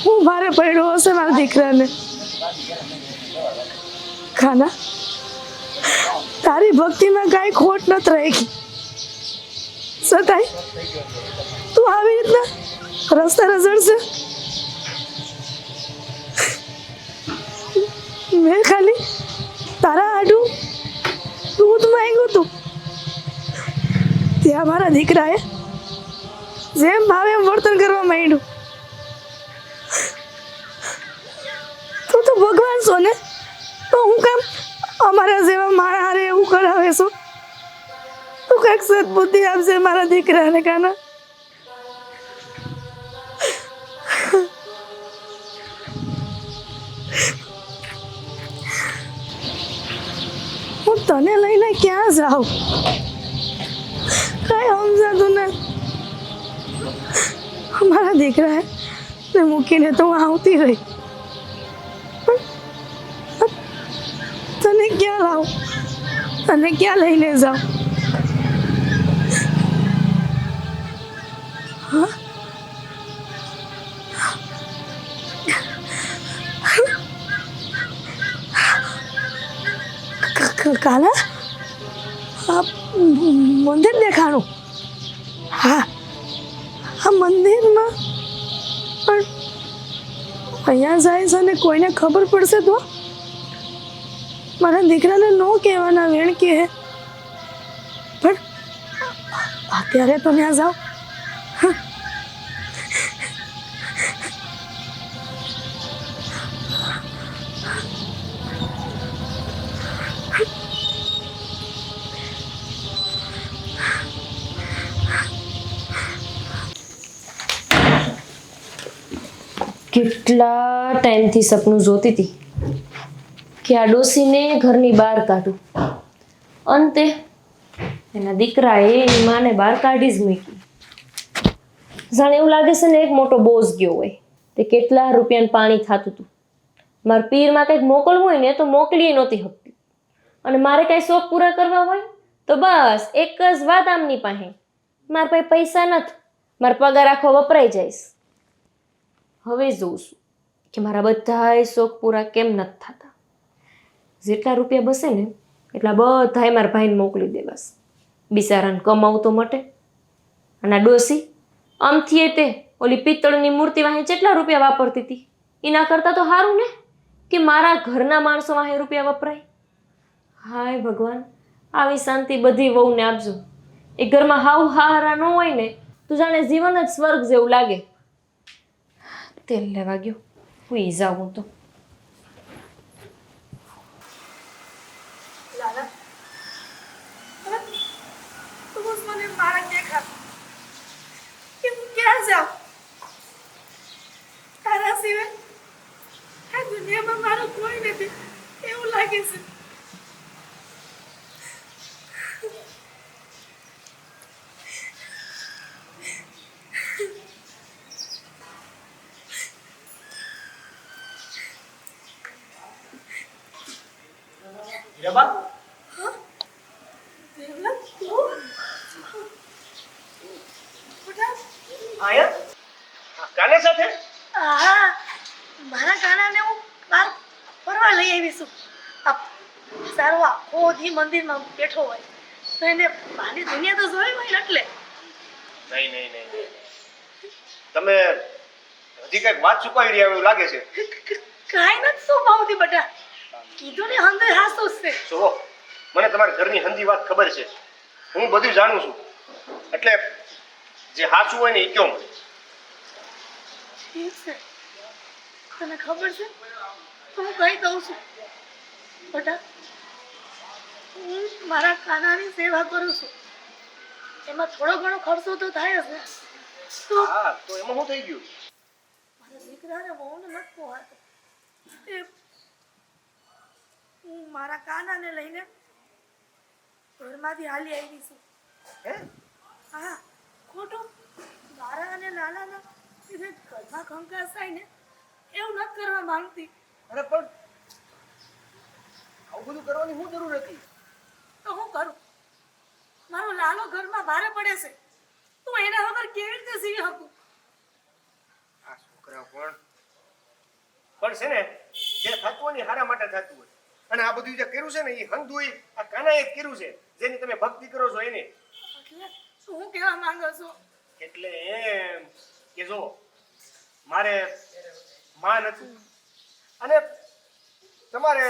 A: હું મારે પડ્યો હશે મારા દીકરાને. ખાના, તારી ભક્તિમાં કાંઈ ખોટ નથી રહી. છતાંય તું આવી રીતના રસ્તા રઝળશે. મેં ખાલી તારા આડું દૂધ માંગ્યું હતું, ત્યાં મારા દીકરાએ જેમ ભાવે એમ વર્તન કરવા માંડ્યું. તું તો ભગવાન છો ને, તો હું કામ અમારા જેવા મારા હારે એવું કરાવે છો? તું કંઈક સદબુદ્ધિ આપશે મારા દીકરાને. કાના, હું તને લઈને ક્યાં જાઉં કઈ સમજાતું ને. મારા દીકરાએ ને મૂકીને તો હું આવતી રહી. તને ક્યાં લાવું, તને ક્યાં લઈને જાઉં? કાના આ મંદિર દેખાણું. હા આ મંદિરમાં પણ અહીંયા જાય છે અને કોઈને ખબર પડશે તો મારા દીકરાને ન કહેવાના વેણ કે પણ અત્યારે તો ત્યાં જાઓ.
B: કેટલા ટાઈમથી સપનું જોતી હતી કે આ ડોસીને ઘરની બહાર કાઢું. અંતે એના દીકરાએ એની માને બહાર કાઢી જ મૂકી. જાણે એવું લાગે છે ને એક મોટો બોઝ ગયો હોય. તે કેટલા રૂપિયાનું પાણી થતું હતું. મારા પીરમાં કંઈક મોકલવું હોય ને તો મોકલી નહોતી શકતી. અને મારે કાંઈ શોખ પૂરા કરવા હોય તો બસ એક જ વાત આમની પાસે, મારા પાસે પૈસા નથી, મારો પગાર આખો વપરાઈ જાય. હવે જોઉં છું કે મારા બધાય શોખ પૂરા કેમ નથી થતા. જેટલા રૂપિયા બસે ને એટલા બધાય મારા ભાઈને મોકલી દે બસ. બિચારાને કમાવું તો મટે. અને આ ડોસી આમથી તે ઓલી પિત્તળની મૂર્તિ વાહે કેટલા રૂપિયા વાપરતી હતી. એના કરતાં તો સારું ને કે મારા ઘરના માણસો વાહે રૂપિયા વપરાય. હાય ભગવાન, આવી શાંતિ બધી વહુને આપજો. એ ઘરમાં હાવ હારા ન હોય ને તો જાણે જીવન જ સ્વર્ગ જેવું લાગે. તેલ લેવા ગયો, હુઈ જાઉં તો.
A: લાલા તું બસ મને મારા દેખા કે હું ક્યાં જાઉં. તારા સિવાય આ દુનિયામાં મારું કોઈ નથી એવું લાગે છે.
E: હીરાબા,
A: દેવલા તું બેટા
E: આયા કાને સાથે?
A: હા મારા કાનાને હું બહાર ફરવા લઈ આવી છું. આ સારો આખો દી મંદિરમાં બેઠો હોય તો એને બહારની દુનિયા તો જોઈ હોય ને એટલે.
E: નહીં. તમે હજી કઈક વાત છુપાવી રહ્યા એવું લાગે છે.
A: કાંઈ નથી શું ભાવતી બેટા, કીધું ને હંધે હાસું જ છે.
E: જુઓ, મને તમારા ઘરની હંધી વાત ખબર છે. હું બધું જાણું છું. એટલે જે સાચું હોય ને એ કયો મને.
A: ઠીક છે, તને ખબર છે તો હું કહી દઉં છું બેટા. હું મારા કાનાની સેવા કરું છું. એમાં થોડો ઘણો ખર્ચો તો થાય જ ને. તો
E: હા, તો એમાં શું થઈ ગયું?
A: મારા દીકરાને બહુને નથી પોહાતો. એ હું મારા કાનાને લઈને ઘરમાંથી હાલી આવી છું.
E: હે?
A: હા, ખોટું મારા અને નાનાના લીધે ઘરમાં ખંકાસ થાય ને એવું નથી કરવા માંગતી.
E: અરે પણ આવું બધું કરવાની શું જરૂર હતી?
A: તો હું કરું? મારો લાલો ઘરમાં ભારે પડે છે, તું એના વગર કેવી રીતે જીવી શકું?
E: આ છોકરા પણ છે ને, જે થતું હોય ને હારા માટે થતું હોય. અને આ બધું જે કર્યું છે ને એ હંધુય આ કાનાએ કર્યું છે, જેની તમે ભક્તિ કરો છો એને.
A: એટલે શું કહેવા માંગો છો?
E: એટલે એમ કે જો મારે માં નથી અને તમારે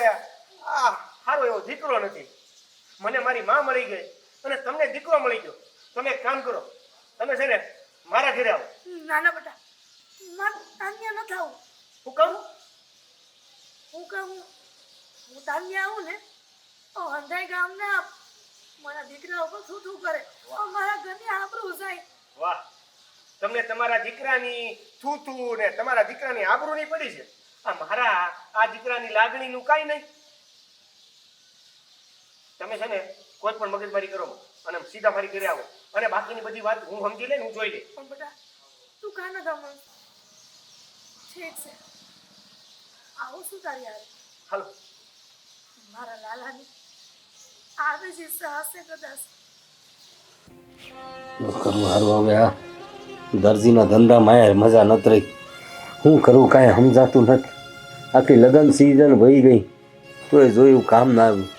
E: આ સારો એવો દીકરો નથી. મને મારી માં મળી ગઈ અને તમને દીકરો મળી ગયો. તમે એક કામ કરો, તમે છે ને મારા ઘરે આવો.
A: નાના બેટા, મારે તાન્યા ન થાવું.
E: હું કહું
A: હું તાન્યા આવું ને તો હંધાઈ ગામના મારા દીકરા ઉપર થૂથું કરે, મારા ઘરની આબરૂ જાય.
E: વાહ, તમને તમારા દીકરાની થૂથું ને તમારા દીકરાની આબરૂની પડી છે. આ મારા આ દીકરાની લાગણીનું કાંઈ નહીં. તમે છે ને કોઈ પણ મગજમારી કરો અને સીધા મારી ઘરે આવો અને બાકીની બધી વાત હું સમજી લઈને હું જોઈ લે.
A: પણ બેટા તું કાન ગમન. ઠીક છે, આવું શું તારી હારે?
E: હાલો.
A: મારા લાલાની આવી જ ઈચ્છા હશે કદાચ.
F: કરવું હારું હવે આ દરજીના ધંધામાં યાર મજા નથી રહી. શું કરવું કાંઈ સમજાતું નથી. આખી લગ્ન સિઝન વહી ગઈ તોય જોયું કામ ના આવ્યું.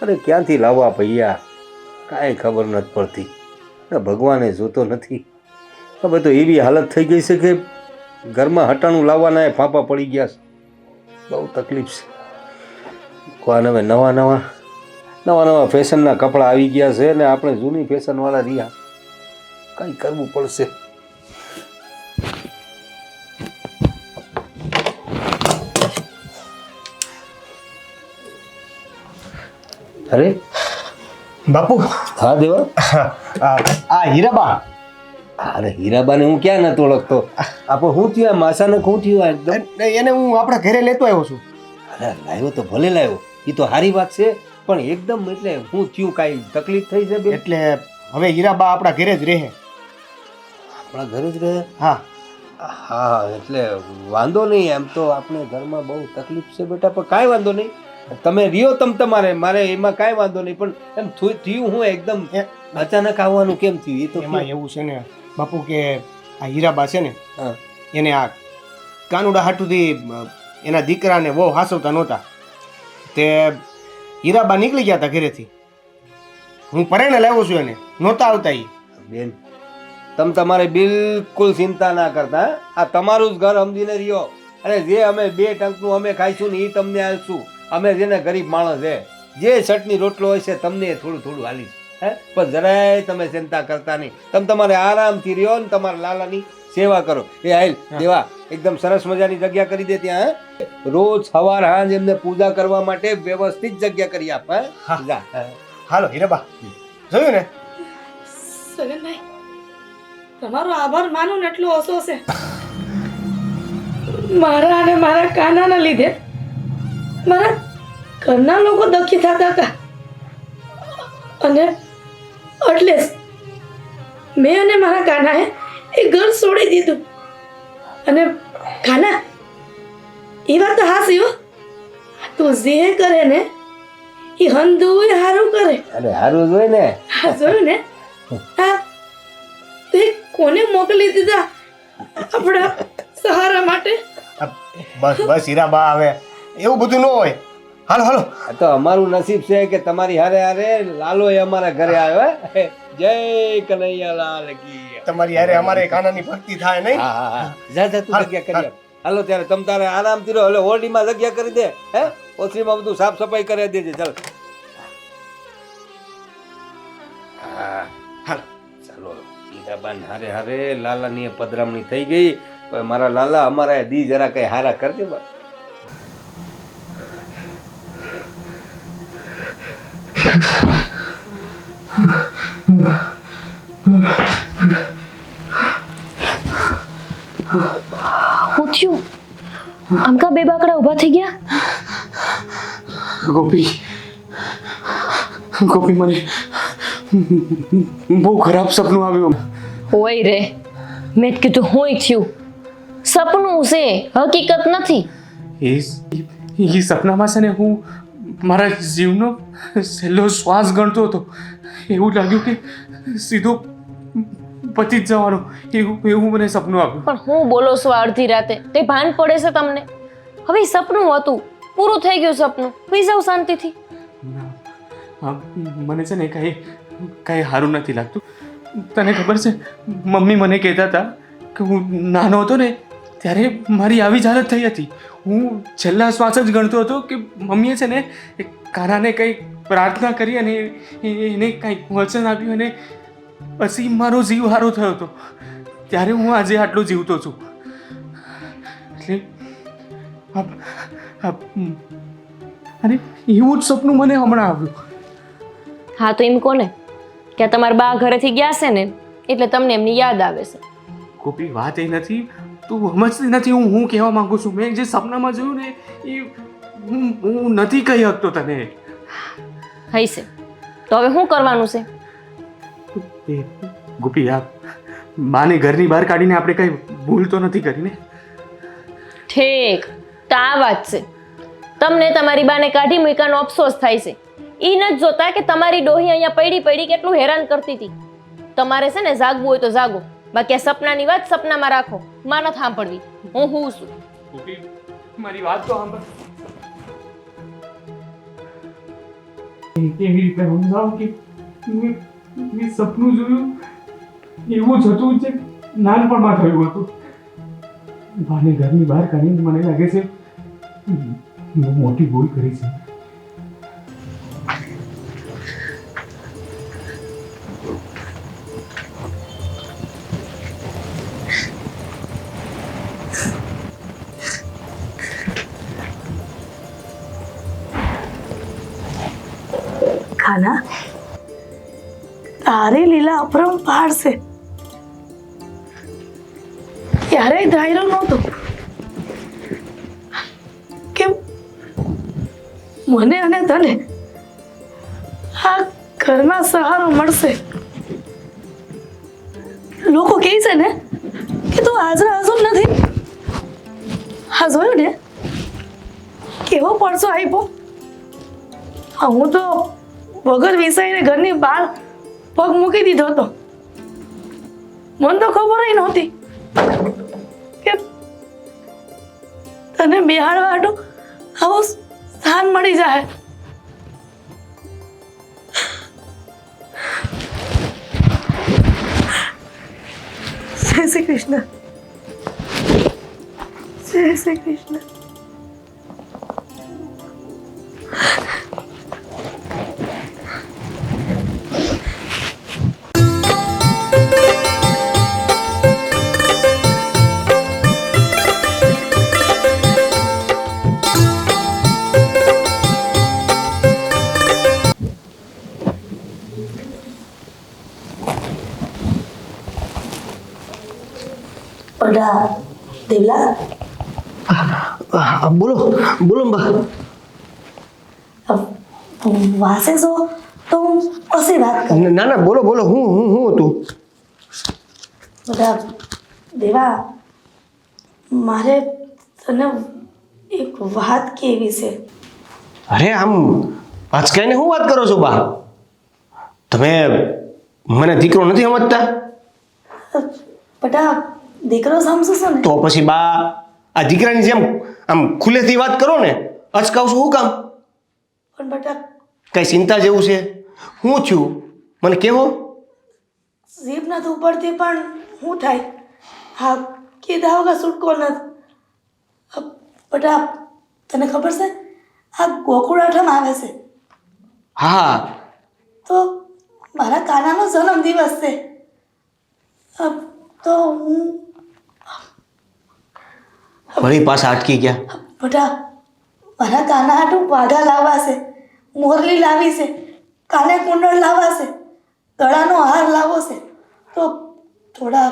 F: અરે ક્યાંથી લાવવા ભૈયા, કાંઈ ખબર નથી પડતી. ને ભગવાને જોતો નથી. હવે તો એવી હાલત થઈ ગઈ છે કે ઘરમાં હટાણું લાવવાના એ ફાંફા પડી ગયા છે. બહુ તકલીફ છે. કોણ હવે નવા ફેશનના કપડાં આવી ગયા છે ને આપણે જૂની ફેશનવાળા રહ્યા. કંઈ કરવું પડશે. અરે
E: બાપુ,
F: હા દેવા.
E: આ હીરાબા.
F: અરે હીરાબાને હું ક્યાં નથી ઓળખતો. આપણે શું થયું આ માસાને શું થયું આ એકદમ?
E: એને હું આપણા ઘરે લેતો આવ્યો છું.
F: અરે લાવ્યો તો ભલે લાવ્યો, એ તો સારી વાત છે, પણ એકદમ એટલે શું થયું? કાંઈ તકલીફ થઈ છે બેન?
E: એટલે હવે હીરાબા આપણા ઘરે જ રહે.
F: આપણા ઘરે જ રહે?
E: હા
F: હા, એટલે વાંધો નહીં. એમ તો આપણે ઘરમાં બહુ તકલીફ છે બેટા, પણ કાંઈ વાંધો નહીં. તમે રહ્યો તમારે, મારે એમાં કાંઈ વાંધો નહીં. પણ એમ થયું હું એકદમ અચાનક આવવાનું કેમ થયું? એ તો
E: એમાં એવું છે ને બાપુ કે આ હીરાબા છે ને
F: હા,
E: એને આ કાનુડા હાટુથી એના દીકરાને બહુ હાસવતા નહોતા. તે હીરાબા નીકળી ગયા હતા ઘરેથી. હું પરાણે લાવ્યો છું એને, નહોતા આવતા એ.
F: બેન તમે તમારે બિલકુલ ચિંતા ના કરતા. આ તમારું જ ઘર સમજીને રહ્યો. અરે જે અમે 2 ટંકનું અમે ખાઈશું ને એ તમને આલશું. અમે જેને ગરીબ માણસ છે, જે ચટણી રોટલો હોય છે તમને થોડું થોડું હાલીશ. પણ જરાય તમે ચિંતા કરતા નહીં. તમે તમારે આરામથી રહ્યો ને તમારા લાલાની સેવા કરો. એ હાલ દેવા, એકદમ સરસ મજાની જગ્યા કરી દે ત્યાં. રોજ સવાર સાંજ એમને પૂજા કરવા માટે વ્યવસ્થિત જગ્યા કરી આપ. જા.
E: હાલો હીરાબા, જોયું ને?
A: સગનભાઈ, તમારો આભાર માનું ને એટલો ઓછો છે. મારા અને મારા કાનાના લીધે મારા ઘરના લોકો દખી થતા હતા, અને એટલે જ મેં અને મારા કાનાએ એ ઘર છોડી દીધું. અને કાના, એ વાત તો હાસી હો, તું જે કરે ને એ હંધુય હારું કરે.
F: અરે હારું જોઈ ને.
A: હા, જોયું ને? હા, તે કોને મોકલી દીધા આપણા સહારા માટે?
E: બસ બસ હીરાબા, હવે એવું બધું ન હોય. હાલો હાલો.
F: આ તો અમારું નસીબ છે કે તમારી હારે હારે લાલો એ અમારા ઘરે આવ્યો. જય કનૈયા લાલ કી.
E: તમારી હારે અમારે કાનાની ભક્તિ થાય નહીં?
F: હા હા હા, જા જા તું જગ્યા કરી આપ. હાલો ત્યારે તમ તારે આરામથી રહો. એટલે હોડીમાં જગ્યા કરી દે. ઓછરીમાં બધું સાફ સફાઈ કરી દેજે. ચાલ. હા
E: હાલો.
F: ચાલો. હીરાબાન હારે હારે લાલાની પધરામણી થઈ ગઈ. હવે મારા લાલા અમારા દી જરા કઈ હારા કરજે બા.
C: હું થયું? આમ કા બે બાકડા ઊભા થઈ ગયા?
G: ગોપી, મને બહુ ખરાબ સપનું આવ્યું.
C: હોય રે, મેં જ કીધું હું થયું. સપનું છે, હકીકત નથી.
G: એ સપનામાં છે ને હું મારા જીવનો છેલ્લો શ્વાસ ગણતો હતો. એવું લાગ્યું કે સીધો પતી જ જવાનો. એવું મને સપનું આવ્યું.
C: પણ હું બોલો છો અડધી રાતે? કઈ ભાન પડે છે તમને? હવે ઈ સપનું હતું, પૂરું થઈ ગયું સપનું. સુઈ જાવ શાંતિથી.
G: મને છે ને કાંઈ સારું નથી લાગતું. તને ખબર છે, મમ્મી મને કહેતા હતા કે હું નાનો હતો ને ત્યારે મારી આવી જ હાલત થઈ હતી. હું છેલ્લા શ્વાસ જ ગણતો હતો કે મમ્મીએ છે ને કાનાને કંઈક પ્રાર્થના કરી અને એને કંઈક વચન આપ્યું અને પછી મારો જીવ હારો થયો હતો. ત્યારે હું આજે આટલો જીવતો છું. એટલે અને એવું જ સપનું મને હમણાં આવ્યું.
C: હા તો એમ કોને કે આ તમારા બા ઘરેથી ગયા છે ને એટલે તમને એમની યાદ આવે છે.
G: ગોપી, વાત એ નથી, તું સમજતી નથી હું કહેવા માંગુ છું. મેં જે સપનામાં જોયું ને એ હું નથી કહી શકતો તને.
C: હશે તો હવે શું કરવાનું છે?
G: ગોપી, આ બાને ઘરની બહાર કાઢીને આપણે કઈ ભૂલ તો નથી કરી ને?
C: ઠીક, તો આ વાત છે. તમને તમારી બાને કાઢી મૂક્યાનો અફસોસ થાય છે. ઈ નથી જોતા કે તમારી ડોહી અહીંયા પડી પડી કેટલું હેરાન કરતી હતી. તમારે છે ને જાગવું હોય તો જાગો, બાકી આ સપનાની વાત સપનામાં રાખો. માં નથી સાંભળવી. હું છું.
G: ગોપી, મારી વાત તો સાંભળ.
D: કેવી રીતે સમજાવું કે મેં સપનું જોયું એવું જ હતું જે નાનપણમાં થયું હતું. બાને ઘરની બહાર કાઢીને મને લાગે છે બહુ મોટી ભૂલ કરી છે.
A: ખાના તારી લીલા અપરંપાર છે. ક્યારેય ધાર્યું નહોતું કે મને અને તને આ ઘરમાં સહારો મળશે. લોકો કહે છે ને કે તું હાજરા હાજર નથી. હા જોયું ને કેવો પડસો આપ્યો. હું તો વગર વિષયને ઘરની બહાર પગ મૂકી દીધો હતો. મને તો ખબર નહોતી કે તને બેહાડવા હાટું આવું સ્થાન મળી જાય. જય શ્રી કૃષ્ણ. જય શ્રી કૃષ્ણ. ઓલા દેવલા
E: બોલો બોલો બા.
A: વાસે છો તો હું પછી વાત કરું.
E: ના ના બોલો બોલો. હું હતું.
A: ઓલા દેવા મારે તને એક વાત કેવી છે.
E: અરે આમ આંચકાઈને શું વાત કરો છો બા? તમે મને દીકરો નથી સમજતા?
A: બટા દીકરો સમજુ છો ને
E: તો પછી બા આ દીકરાની જેમ આમ ખુલ્લેથી વાત કરો ને. અચકાવશો શું કામ?
A: પણ બટા
E: કઈ ચિંતા જેવું છે? શું થયું મને કહેવો.
A: જીભ નથી ઉપડતી પણ શું થાય. હા કીધા વગર છૂટકો નથી. બટા તને ખબર છે આ ગોકુળ આઠમ આવે છે
E: હા
A: તો મારા કાનાનો જન્મ દિવસ છે. તો હું
E: વળી પાછા અટકી ગયા.
A: બટા મારા કાના હાટું વાઘા લાવવા છે, મોરલી લાવી છે, કાને કુંડળ લાવવા છે, ગળાનો હાર લાવવો છે. તો થોડા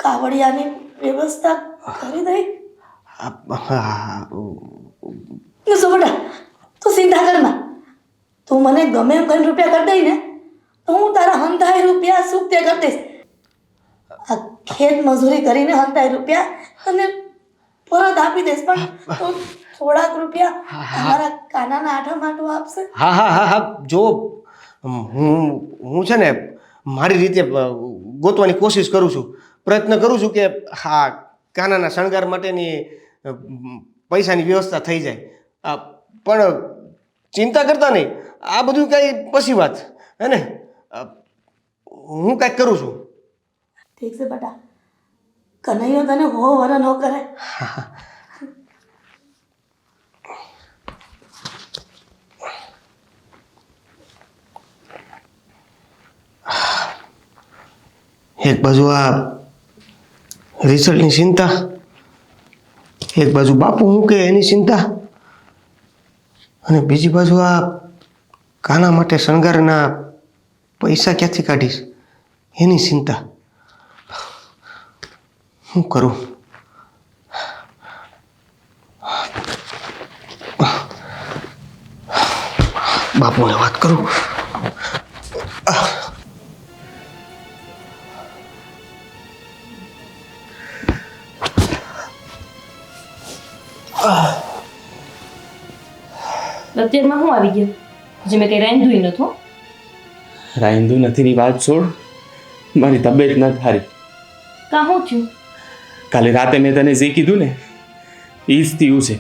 A: કાવડિયાની વ્યવસ્થા કરી દઈ. શું બેટા તું ચિંતા કરમાં. તું મને ગમે એમ કરીને રૂપિયા કરી દઈ ને તો હું તારા હંધાઈ રૂપિયા સુખતે કરી દઈશ. આ ખેત મજૂરી કરીને હંધાઈ રૂપિયા અને પરત આપી દઈશ. પણ તું થોડાક રૂપિયા તમારા કાનાના આઠમ આઠું આપશે.
E: હા હા હા હા જો હું છે ને મારી રીતે ગોતવાની કોશિશ કરું છું, પ્રયત્ન કરું છું કે હા કાનાના શણગાર માટેની પૈસાની વ્યવસ્થા થઈ જાય. પણ ચિંતા કરતા નહીં, આ બધું કાંઈ પછી વાત હે ને. હું કાંઈક કરું છું.
A: ઠીક છે બેટા, કનૈયો તને હો વરણ હો કરે.
E: એક બાજુ આ રિઝલ્ટની ચિંતા, એક બાજુ બાપુ હું કે એની ચિંતા, અને બીજી બાજુ આ કાના માટે શણગારના પૈસા ક્યાંથી કાઢીશ એની ચિંતા. શું કરું? બાપુને વાત કરું.
B: અત્યારમાં હું આવી ગયો જે મેં કઈ રાંધ્યું નતું.
G: રાંધું નથીની વાત છોડ, મારી તબિયત નથી સારી.
B: કાં શું થયું?
G: કાલે રાતે મેં તને જે કીધું ને એ જ થયું છે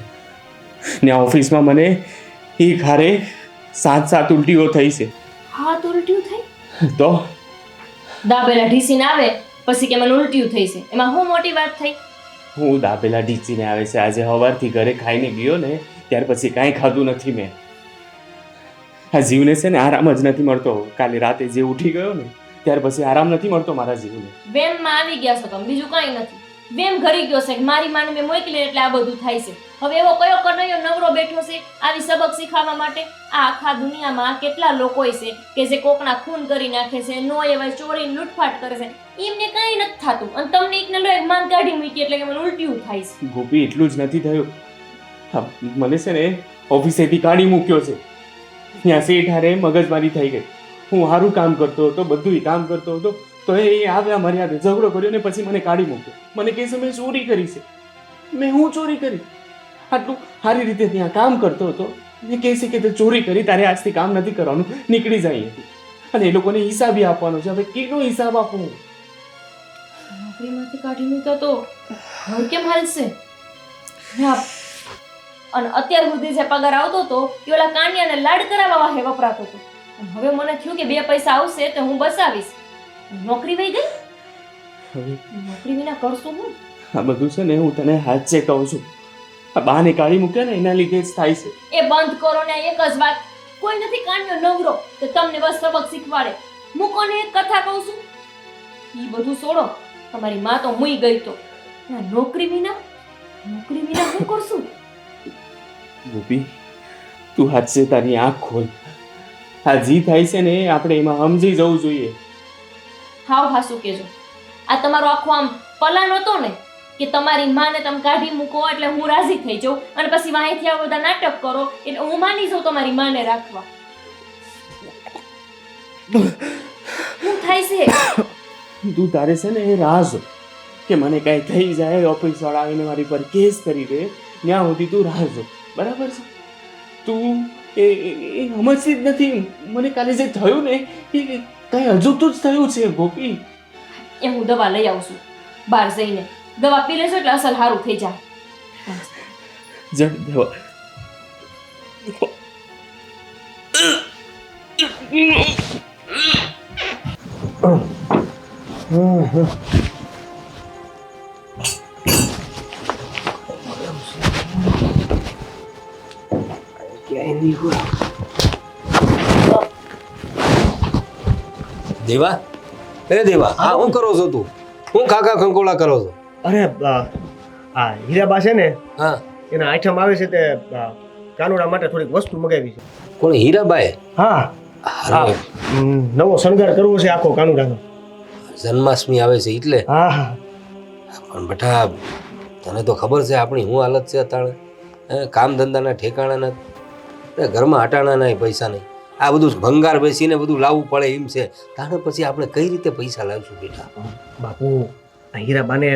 G: ને. આ ઓફિસમાં મને એ ખારે સાત ઉલટીઓ થઈ છે.
B: હાથ ઉલટ્યું થઈ?
G: તો
B: દાબેલા ઢીસીને આવે પછી કે મને ઉલટ્યું થઈ છે, એમાં શું મોટી વાત થઈ?
G: હું દાબેલા ઢીચીને આવે છે. આજે સવારથી ઘરે ખાઈને ગયો ને ત્યાર પછી કાંઈ ખાધું નથી મેં. આ જીવને છે ને આરામ જ નથી મળતો. કાલે રાતે જે ઉઠી ગયો ને ત્યાર પછી આરામ નથી મળતો મારા જીવને.
B: વેમમાં આવી ગયા છો તમે, બીજું કાંઈ નથી. વેમ ઘરી ગયો છે કે મારી માને મેં મોકલી એટલે આ બધું થાય છે. હવે એવો કયો કનૈયો નવરો બેઠો છે આવી સબક શીખવવા માટે? આ આખા દુનિયામાં કેટલા લોકો છે કે જે કોકના ખૂન કરી નાખે છે, નો એવા ચોરી લૂંટફાટ કરે છે, એમને કાંઈ નથી થતું, અને તમને એકને લો એક માન કાઢી મૂકી એટલે કે મને ઉલટીયું થાય છે.
G: ગોપી, એટલું જ નથી થયું. હા, મને છે ને ઓફિસેથી કાઢી મૂક્યો છે. ત્યાં શેઠ હારે મગજમારી થઈ ગઈ. હું સારું કામ કરતો હતો, બધું કામ કરતો હતો, તો એ આવ્યા મારી હાથે ઝઘડો કર્યો ને પછી મને કાઢી મૂક્યો. મને કહે છે મેં ચોરી કરી છે. મેં હું ચોરી કરી? આટલું સારી રીતે ત્યાં કામ કરતો હતો ને કહે છે કે તે ચોરી કરી, તારે આજથી કામ નથી કરવાનું, નીકળી જાય અહીંયાથી. અને એ લોકોને હિસાબી આપવાનો છે. હવે કેટલો હિસાબ આપું?
B: નોકરીમાંથી કાઢી મૂક્યો તો ઘર કેમ હાલશે? હા, અને અત્યાર સુધી જે પગાર આવતો હતો એ ઓલા કાનિયાને લાડ કરાવવા વાહે વપરાતો હતો. અને હવે મને થયું કે 2 પૈસા આવશે તો હું બચાવીશ. નોકરી વહી ગઈ.
G: હવે
B: નોકરી વિના કરશું હું?
G: આ બધું છે ને હું તને હાચે કહું છું, આ બાને કાઢી મૂક્યા ને એના લીધે જ થાય છે.
B: એ બંધ કરો ને. એક જ વાત, કોઈ નથી કાન્યો નવરો તો તમને બસ સબક શીખવાડે. મૂકો ને એક કથા કહું છું, ઈ બધું છોડો. તમારી માં તો મુઈ ગઈ તો નોકરી વિના શું કરશું?
G: ગોપી, તું હાચે તારી આંખ ખોલ. આ જી થાય છે ને આપણે એમાં સમજી જવું જોઈએ.
B: હાવ હાસું કેજો. આ તમારો આખો આમ પલાન હતો ને કે તમારી માને તમે કાઢી મૂકો એટલે હું રાજી થઈ જાઉં, અને પછી વાંહેથી આ બધા નાટક કરો એટલે હું માની જાઉં તમારી માને રાખવા. શું થાય છે?
G: તું તારે છે ને એ રાહ જો કે મને કાંઈ થઈ જાય, ઓફિસ વાળા આવીને મારી પર કેસ કરી દે, ત્યાં સુધી તું રાહ જો. બરાબર છે? તું એ સમજતી જ નથી. મને કાલે જે થયું ને એ કાંઈ અજુગતું જ થયું છે ગોપી.
B: એ હું દવા લઈ આવું છું બહાર જઈને. દવા પી લેજો એટલે અસલ સારું થઈ જાય.
G: જડ દેવા.
F: દેવા, એ દેવા, હા શું કરો છો તું? હું ખાખા ખંકોળા કરો છો?
E: અરે આ હીરાબા છે ને,
F: હા,
E: એના આઈટમ આવે છે તે કાનુડા માટે થોડીક વસ્તુ મગાવી છે.
F: કોણ? હીરાબાઈ?
E: હા,
F: અરે,
E: નવો શણગાર કરવો છે આખો કાનુડાનો.
F: જન્માષ્ટમી આવે છે એટલે.
E: હા હા.
F: પણ બેટા, તને તો ખબર છે આપણી શું હાલત છે અત્યારે. કામ ધંધાના ઠેકાણા નથી, ઘરમાં હટાણાના પૈસા નહીં. આ બધું ભંગાર બેસીને બધું લાવવું પડે એમ છે. તાણે પછી આપણે કઈ રીતે પૈસા લાવશું બેટા?
E: બાપુ, આ હીરાબાને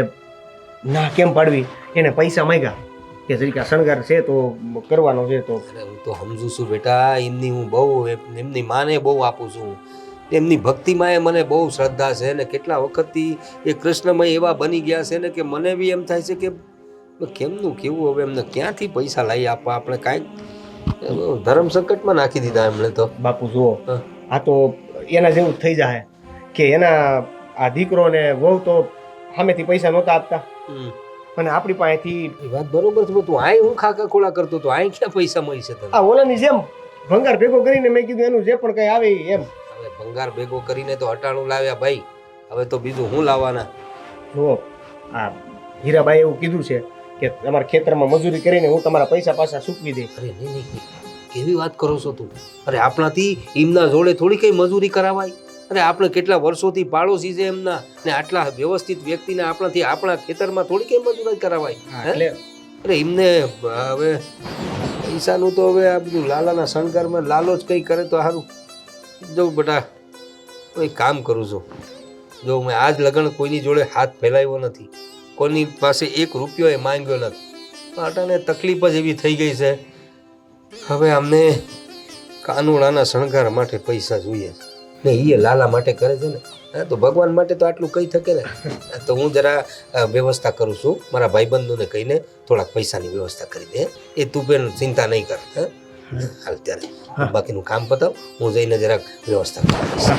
E: ના કેમ પાડવી? એને પૈસા માંગ્યા કે જરીક આ શણગાર છે તો કરવાનો છે તો.
F: અરે હું તો સમજુ છું બેટા, એમની હું બહુ એમની માને બહુ આપું છું. એમની ભક્તિમાં એ મને બહુ શ્રદ્ધા છે ને કેટલા વખતથી એ કૃષ્ણમય એવા બની ગયા છે ને કે મને બી એમ થાય છે કે કેમનું કેવું હવે એમને ક્યાંથી પૈસા લાવી આપવા? આપણે કાંઈક ધર્મ સંકટમાં નાખી દીધા એમણે તો.
E: બાપુ જુઓ, આ તો એના જેવું જ થઈ જાય કે એના આ દીકરો ને વહુ તો સામેથી પૈસા નહોતા આપતા, અને આપણી પાસેથી
F: એ વાત બરોબર છે. તું આય હું ખાખા ખોળા કરતો તો આય ક્યાં પૈસા મળી છે તને?
E: આ ઓલાની જેમ ભંગાર ભેગો કરીને મેં કીધું એનું જે પણ કઈ આવે એમ.
F: હવે ભંગાર ભેગો કરીને તો હટાણું લાવ્યા ભાઈ, હવે તો બીજું હું લાવવાના?
E: જુઓ, આ હીરાબાઈ એવું કીધું છે કે તમારા ખેતરમાં મજૂરી કરીને હું તમારા પૈસા પાછા ચૂકવી દઈશ.
F: અરે નહીં નહીં, કેવી વાત કરો છો તું? અરે આપણાથી એમના જોડે થોડી કઈ મજૂરી કરાવાય? અરે આપણે કેટલા વર્ષોથી પાડોશી છે એમના, ને આટલા વ્યવસ્થિત વ્યક્તિને આપણાથી આપણા ખેતરમાં થોડી કઈ મજૂરી કરાવાય?
E: એટલે
F: અરે એમને હવે પૈસાનું તો હવે આ બધું લાલાના શણગારમાં લાલો જ કંઈ કરે તો સારું. જો બેટા, કોઈ કામ કરું છું. જો મેં આજ લગન કોઈની જોડે હાથ ફેલાવ્યો નથી, કોઈની પાસે 1 રૂપિયો એ માંગ્યો નથી. આટાને તકલીફ જ એવી થઈ ગઈ છે. હવે અમને કાનુડાના શણગાર માટે પૈસા જોઈએ છે ને એ લાલા માટે કરે છે ને. હા, તો ભગવાન માટે તો આટલું કઈ શકે ને. તો હું જરા વ્યવસ્થા કરું છું, મારા ભાઈબંધોને કહીને થોડાક પૈસાની વ્યવસ્થા કરી દે. એ તું પણ ચિંતા નહીં કર. હાલ ત્યારે બાકીનું કામ પતાવ, હું જઈને જરાક વ્યવસ્થા કરીશ.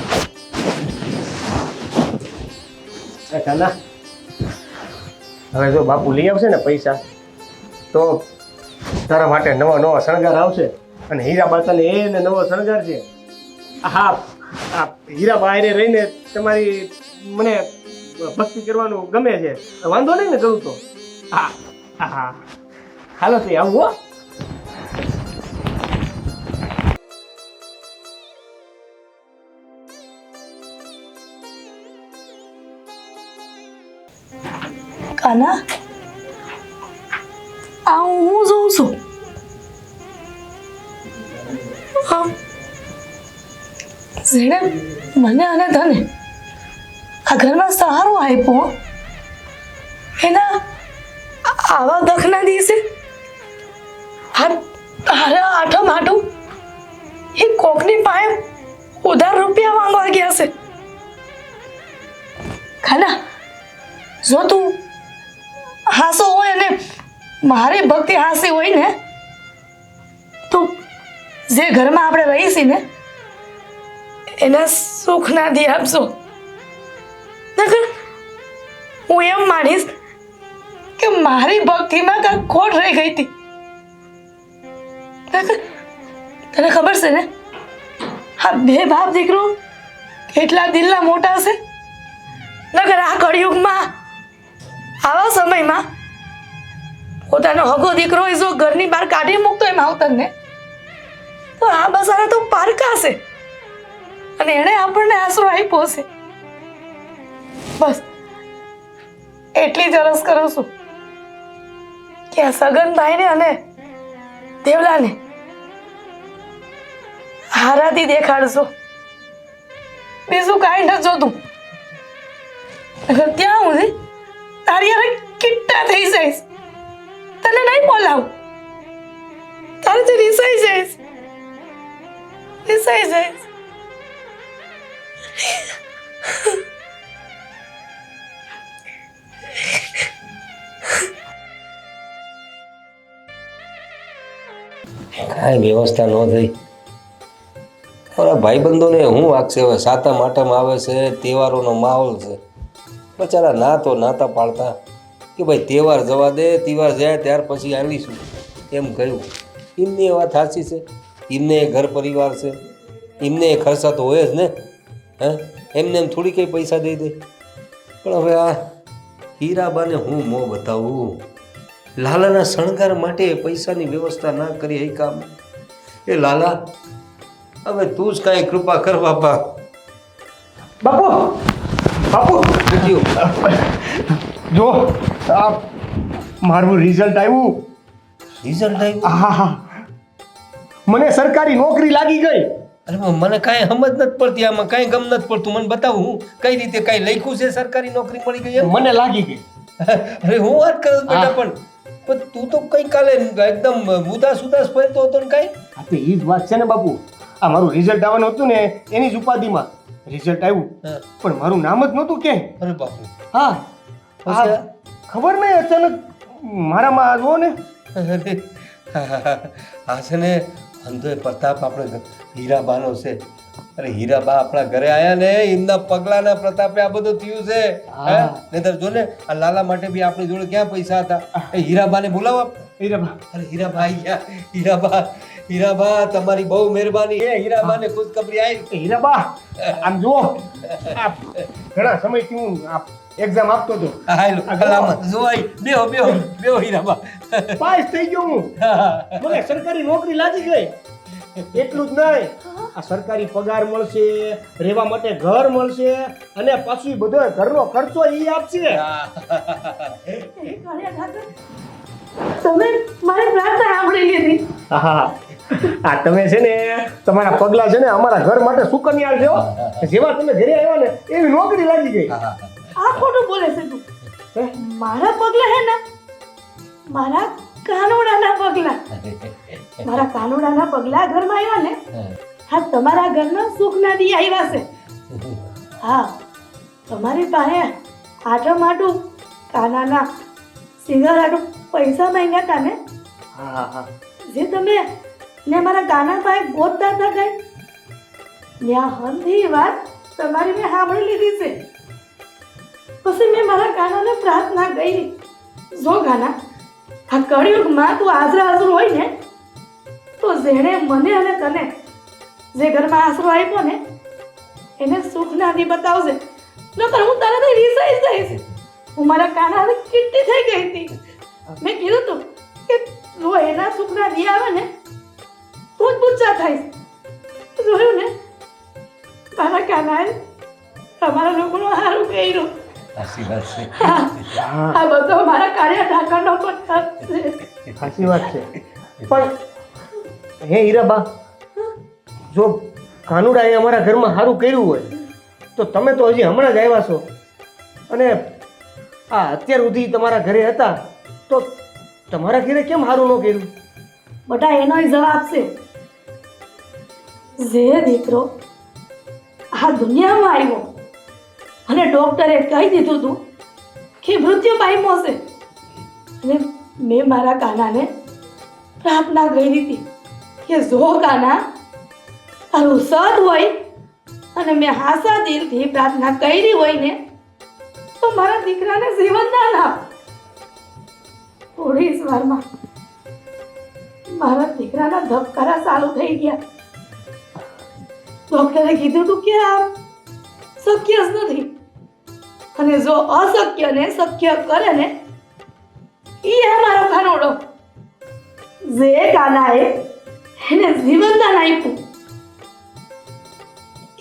E: કાના, હવે જો બાપુ લઈ આવશે ને પૈસા તો તારા માટે નવા નવા શણગાર આવશે. અને હીરા બાતાને એને નવો શણગાર છે. હા, આ હીરા બાયરે રહીને તમારી મને ભક્તિ કરવાનું ગમે છે. વાંધો નહીં ને કરું તો? હા હા હા, હાલો તે આવું હો.
A: કાના, આ હું જોઉં છું. જેણે મને અને તને આ ઘરમાં સહારો આપ્યો, એના આવા દખના દિવસે તારે આઠમ આઠું એ કોકની પાસે ઉધાર રૂપિયા માંગવા ગયા છે. ખાના, જો તું હાસો હોય અને મારી ભક્તિ હાસી હોય ને તો જે ઘરમાં આપણે રહીશી ને એના સુખ ના દી આપશો. નકર હું એમ માનીશ કે મારી ભક્તિમાં કાંઈક ખોટ રહી ગઈ હતી. તને ખબર છે ને આ બે બાપ દીકરો કેટલા દિલના મોટા છે. નકર આ કળિયુગમાં આવા સમયમાં પોતાનો હગો દીકરો જો ઘરની બહાર કાઢી મૂકતો એમ આવતને તો આ બસારા તો પારકા છે અને એણે આપણને આશરો આપ્યો છે. બસ એટલી જ અરજ કરું છું કે આ સગનભાઈને અને દેવલાને હારાથી દેખાડશો. બીજું કાંઈ નથી જોતું. ત્યાં હું તારી યાર કિટ્ટા થઈ જઈશ. તને નહીં બોલાવું, તારે તો રિસાઈ જઈશ.
F: કાંઈ વ્યવસ્થા ન થઈ. મારા ભાઈબંધોને હું વાગશે હવે? સાતમ આઠમ આવે છે, તહેવારોનો માહોલ છે. બચારા ના તો નાતા પાડતા કે ભાઈ તહેવાર જવા દે, તહેવાર જાય ત્યાર પછી આવીશું એમ કહ્યું. એમની એ વાત સાચી છે, એમને ઘર પરિવાર છે, એમને ખર્ચા તો હોય જ ને. હે, એમને એમ થોડી કંઈ પૈસા દઈ દે. પણ હવે આ હીરાબાને હું મોં બતાવું? લાલાના શણગાર માટે પૈસાની વ્યવસ્થા ના કરી એ કામ. એ લાલા, હવે તું જ કાંઈ કૃપા કર બાપા.
E: બાપુ, બાપુ જો આ મારું રિઝલ્ટ આવ્યું.
F: રિઝલ્ટ આવ્યું?
E: હા હા, મને સરકારી નોકરી લાગી ગઈ.
F: અરે મને કાંઈ સમજ નથી પડતી, આમાં કાંઈ ગમ નથી પડતું. મને બતાવું હું કઈ રીતે કાંઈ લખ્યું છે સરકારી નોકરી મળી ગઈ એમ?
E: મને લાગી ગઈ.
F: અરે હું વાત કરું બેટા, પણ તું તો કઈ કાલે એકદમ ઉદાસ ઉદાસ પડતો હતો ને કાંઈ.
E: હા તો એ જ વાત છે ને બાપુ. આ મારું રિઝલ્ટ આવવાનું હતું ને એની જ ઉપાધિમાં રિઝલ્ટ આવ્યું, પણ મારું નામ જ નહોતું કે.
F: અરે બાપુ.
E: હા,
F: પછી
E: ખબર નહીં અચાનક મારામાં જુઓ ને.
F: અરે હા છે ને, અંધોય પ્રતાપ આપણે હીરાબાનો છે. અરે હીરાબા આપણા ઘરે આયા ને એમના પગલાના પ્રતાપે આ બધું થયું છે. નહીતર જો ને આ લાલા માટે બી આપણી જોડે ક્યાં પૈસા હતા. એ હીરાબાને બોલાવો.
E: હીરાબા,
F: અરે હીરાબા આવી ગયા. હીરાબા તમારી બહુ મહેરબાની. એ હીરાબાને ખુશખબરી આવી.
E: હીરાબા આમ જુઓ, આ ઘણા સમયથી હું એક્ઝામ આપતો હતો.
F: હાલો કલામાં જો આવી. બેહો હીરાબા.
E: પાસ થઈ ગયો હું. મને સરકારી નોકરી લાગી ગઈ. એટલું જ નહીં, આ સરકારી પગાર મળશે, રહેવા માટે ઘર મળશે અને પાછું બધો ઘરનો ખર્ચો ઈ આપશે.
A: તમે મારી પ્રાર્થના સાંભળી લીધી.
E: હા, આ તમે છે ને તમારા પગલા છે ને અમારા ઘર માટે સુકન્યા છો. જેવા તમે ઘરે આવ્યા ને એવી નોકરી લાગી ગઈ.
A: આ ખોટું બોલે છે તું. મારા પગલા હે ને મારા કાનુડાના પગલા. મારા કાનુડાના પગલા ઘરમાં આવ્યા ને હા તમારા ઘરના સુખના દી આવ્યા છે. હા, તમારી પાસે આટમ આટું કાનાના સિંગર આટું પૈસા માંગ્યા હતા ને,
E: હા હા,
A: જે તમે ને મારા કાના પાસે ગોતતા હતા કઈ ને આ હંધી વાત તમારી મેં સાંભળી લીધી છે. પછી મેં મારા કાનાને પ્રાર્થના કરી, જો કાના, આ કળિયુગમાં તું હાજરા હાજર હોય ને તો જેણે મને અને તને જે ઘરમાં આશરો આપ્યો ને એને સુખ નાથી બતાવશે, નકર હું તારાથી રીસાઈ જઈશ. હું મારા કાનાને કેટલી થઈ ગઈ હતી. મેં કીધું તું કે જો એના સુખના દી આવે ને તું જ પૂછા થઈશ. જોયું ને, મારા કાનાએ તમારા લોકોનું સારું કર્યું.
F: સાચી વાત છે.
A: આ બધો મારા કાર્ય ઢાંકણનો પ્રતાપ છે.
E: સાચી વાત છે. પણ હે હીરાબા, જો કાનુડાએ અમારા ઘરમાં સારું કર્યું હોય તો તમે તો હજી હમણાં જ આવ્યા છો, અને આ અત્યાર સુધી તમારા ઘરે હતા તો તમારા ઘરે કેમ સારું ન કર્યું?
A: બટા એનો જવાબ છે, જે દીકરો આ દુનિયામાં આવ્યો અને ડોક્ટરે કહી દીધું હતું કે મૃત્યુ પામ્યો છે, અને મેં મારા કાનાને પ્રાર્થના કરી હતી કે જો કાના તારું સદ હોય અને મેં હાસા દિલથી પ્રાર્થના કરી હોય ને તો મારા દીકરાને જીવનદાન આપ. થોડી જ વારમાં મારા દીકરાના ધબકારા ચાલુ થઈ ગયા. ડોક્ટરે કીધું હતું કે આ શક્ય જ નથી, અને જો અશક્યને શક્ય કરે ને એ મારો કાનુડો. જે કાનાએ એને જીવનદાન આપ્યું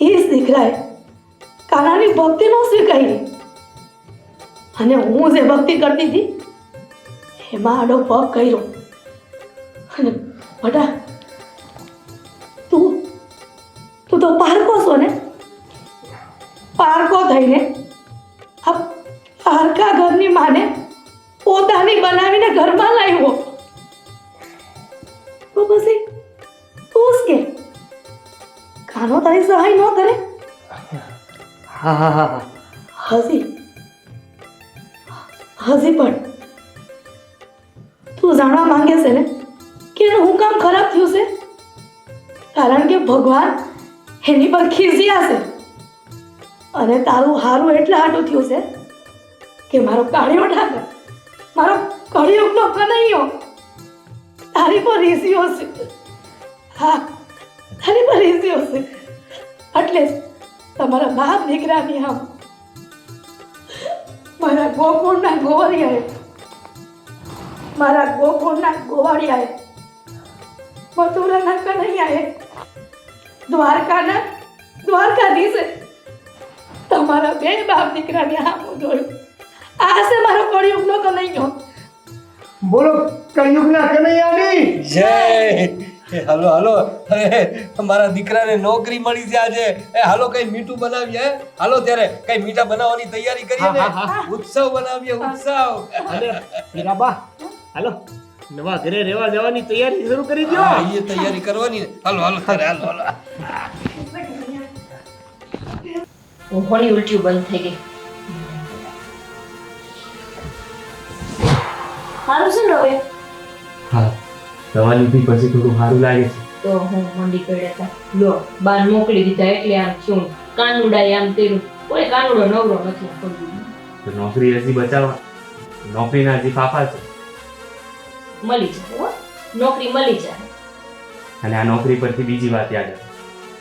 A: એ જ દીકરાએ કાનાની ભક્તિ ન સ્વીકારી, અને હું જે ભક્તિ કરતી હતી એમાં આડો પગ કર્યો. અને બટા તું તો પારકો છો ને, પારકો થઈને આ પારકા ઘરની માને પોતાની બનાવીને ઘરમાં લાવ્યો, તો પછી તું જ કે કાનો તારી સહાય ન કરે?
E: હા હા હા હા.
A: હજી પણ તું જાણવા માંગે છે ને કે એનું હું કામ ખરાબ થયું છે? કારણ કે ભગવાન એની પર ખીસ્યા છે, અને તારું હારું એટલે હાટું થયું છે કે મારો કાળિયો ઠાકર, મારો કળિયુગનો કનૈયો તારી પર રીસ્યો છે. હા, તારી પર રીસ્યો છે. એટલે જ તમારા બાપ દીકરાની આમ મારા ગોકુળના ગોવાળિયાએ, મથુરાના કનૈયાએ, દ્વારકાધીશે તમારા બે બાપ દીકરાની આમ જોયું. આ છે મારો કળિયુગનો કનૈયો.
E: બોલો કળિયુગના કનૈયાની
F: જય. હાલો હાલો, અરે મારા દીકરાને નોકરી મળી છે આજે. હાલો કઈ મીઠું બનાવીએ. હાલો ત્યારે કઈ મીઠા બનાવવાની તૈયારી કરીએ ને. ઉત્સવ બનાવીએ, ઉત્સવ.
E: અને હીરાબા, હાલો નવા ઘરે રહેવા જવાની તૈયારી શરૂ કરી દો.
F: હા, એ તૈયારી કરવાની ને. હાલો હાલો ત્યારે હાલો હાલો.
C: ઊંઘોની ઉલટીઓ બંધ થઈ ગઈ. સારું છે ને હવે?
D: હા, દવા લીધી પછી થોડું સારું લાગે છે.
C: તો હું મંડી પડ્યા હતા, લો બાર મોકલી દીધા એટલે આમ થયું. કાનુડાએ આમ તેરું, કોઈ કાનુડો નવરો નથી આ પગલું.
D: તો નોકરી હજી બચાવવા, નોકરીના હજી ફાફા છે.
C: મળી જાય હો, નોકરી મળી જાય.
D: અને આ નોકરી પરથી બીજી વાત યાદ આવે.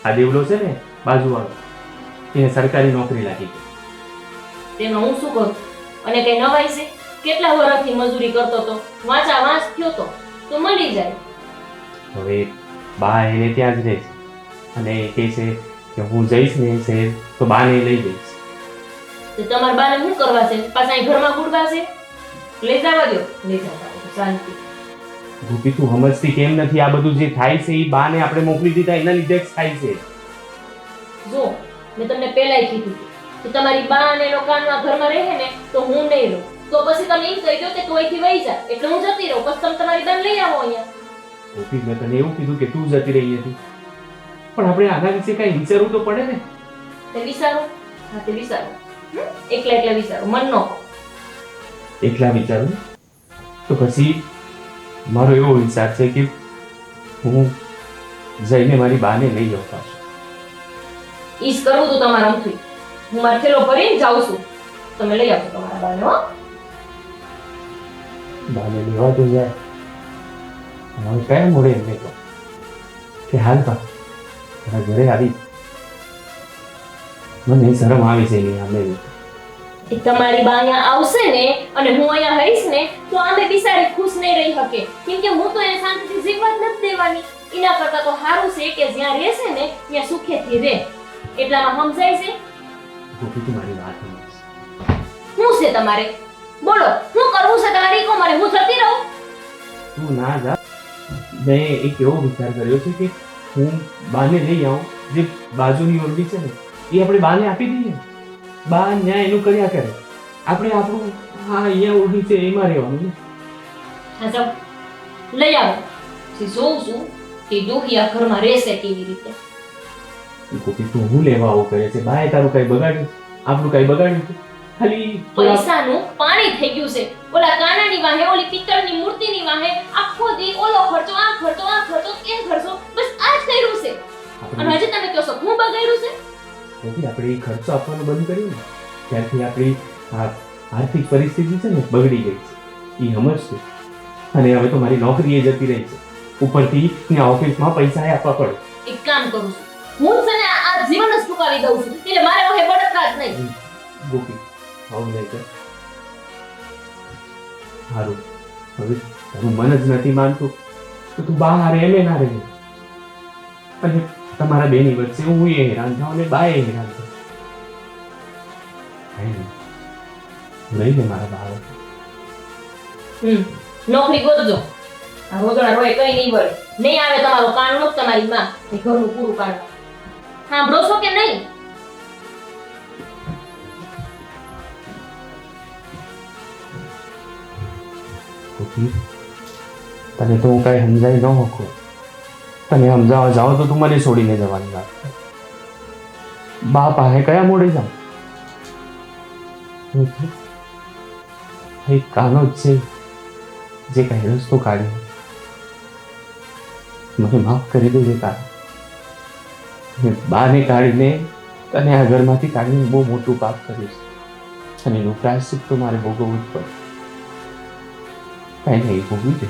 D: આ દેવલો છે ને બાજુવાળો, એને સરકારી નોકરી લાગી ગઈ.
C: તેમાં હું શું કરું? અને કઈ નવાઈ છે? કેટલા વર્ષથી મજૂરી કરતો તો, વાંચા વાંચ થયો તો મળી જાય.
D: હવે બા એને ત્યાં જ રહે છે, અને એ કહે છે કે હું જઈશ ને શહેર તો બાને લઈ જઈશ.
C: તો તમારા બાને શું કરવા છે? પાછા અહીં ઘરમાં ગુડવા છે? લઈ જવા દો, લઈ જતા શાંતિ.
D: ગોપી, તું સમજતી કેમ નથી? આ બધું જે થાય છે એ બાને આપણે મોકલી દીધા એના લીધે જ થાય છે.
C: જો મેં તમને પહેલાય કીધું કે તમારી બા અને લોકાનો આ ઘરમાં રહે ને તો હું નહીં રહું. તો પછી તમે એમ કહી દો કે તું અહીંથી વહી જા, એટલે હું જતી રહું. પછી તમે તમારી બાને લઈ આવો અહીંયા.
D: ગોપી, મેં તને એવું કીધું કે તું જતી રહી હતી, પણ આપણે આના વિશે કઈ વિચારવું તો પડે ને.
C: તે વિચારો, હા તે વિચારો. એકલા એકલા વિચારો, મન નો કહો.
D: એકલા વિચારું તો પછી મારો એવો વિચાર છે કે હું જઈને મારી બાને લઈ જાઉં પાછું.
B: ઈજ કરવું તું તમારામાંથી. હું મારો થેલો ભરીને જાઉં છું. તમે લઈ આવો તમારા બાને હો.
D: બાને લેવા તો જાય. હવે કયા મોડે એમને કહું કે હાલ બા તારા ઘરે આવી. મને શરમ આવી છે એની સામે.
B: એ તમારી બા અહીંયા આવશે ને અને હું અહીંયા હઈશ ને તો આમે બિચારી ખુશ નહીં રહી શકે. કેમ કે હું તો એને શાંતિથી જીવવા જ નથી દેવાની. એના કરતા તો સારું છે કે જ્યાં રહેશે ને ત્યાં સુખેથી રહે. એટલામાં સમજાય છે.
D: ગોપી તું મારી વાત સમજ.
B: શું છે તમારે? બોલો, શું કરવું છે તમારે? ઈ કહો મને, હું જતી રહું?
D: તું ના જા. મેં એક એવો વિચાર કર્યો છે કે હું બાને લઈ આવું. જે બાજુની ઓરડી છે ને એ આપણે બાને આપી દઈએ. બા ન્યાય એનું કર્યા કરે. આપણે આપણું હા અહીંયા ઓરડી છે એમાં રહેવાનું ને.
B: હા જાઓ, લઈ આવો. પછી જોઉં છું કે દુખિયા ઘરમાં રહેશે કેવી રીતે.
D: ગોપી તું હું લેવા આવું કરે છે? બાએ તારું કઈ બગાડ્યું? આપણું કઈ બગાડ્યું છે? ખાલી થોડા
B: પૈસાનું પાણી થઈ ગયું છે. ઓલા કાનાની વાહે, ઓલી પિત્તળની મૂર્તિની વાહે આખો દી ઓલો ખર્ચો, આ ખર્ચો, આ ખર્ચો, એ ખર્ચો, બસ આ જ કર્યું છે. અને હજી તમે કહો છો હું બગાડ્યું છે?
D: ગોપી આપણે એ ખર્ચો આપવાનું બંધ કર્યું ને ત્યારથી આપણી આ આર્થિક પરિસ્થિતિ છે ને બગડી ગઈ છે. એ સમજશે. અને હવે તો મારી નોકરી એ જતી રહી છે. ઉપરથી ત્યાં ઓફિસમાં પૈસા આપવા પડે.
B: એક કામ કરું છું, હું છે ને આ જીવન જ ટૂંકાવી દઉં છું. એટલે મારે હવે બળતરા જ નહીં.
D: ગોપી આવું નહીં કર. સારું, હવે તારું મન જ નથી માનતું તો તું બહાર એમે ના રહે. અને તમારા બેની વચ્ચે હું એ હેરાન થાઉં અને બા એ હેરાન થાય. કઈ નહીં, રહી લે મારા બા.
B: નોકરી ગોતજો. આ રોજણા રોય કઈ નહીં વળે. નહીં આવે તમારો કાનનો, તમારી માં એ ઘરનું પૂરું કાઢવા. સાંભળો છો કે નહીં?
D: ગોપી તને તો હું કાંઈ સમજાઈ ન શકું. તને સમજાવવા જાઓ તો તું મને છોડીને જવાની વાત કરે. બા પાસે કયા મોડે જાઉં? એક કાનો જ છે જે કાંઈ રસ્તો કાઢ્યો. મને માફ કરી દેજે તારા. બાને કાઢીને તને આ ઘરમાંથી કાઢીને બહુ મોટું પાપ કર્યું છે અને એનું પ્રાયશ્ચિત તો મારે ભોગવવું જ પડે. કાંઈ નહીં, ભોગવી દે.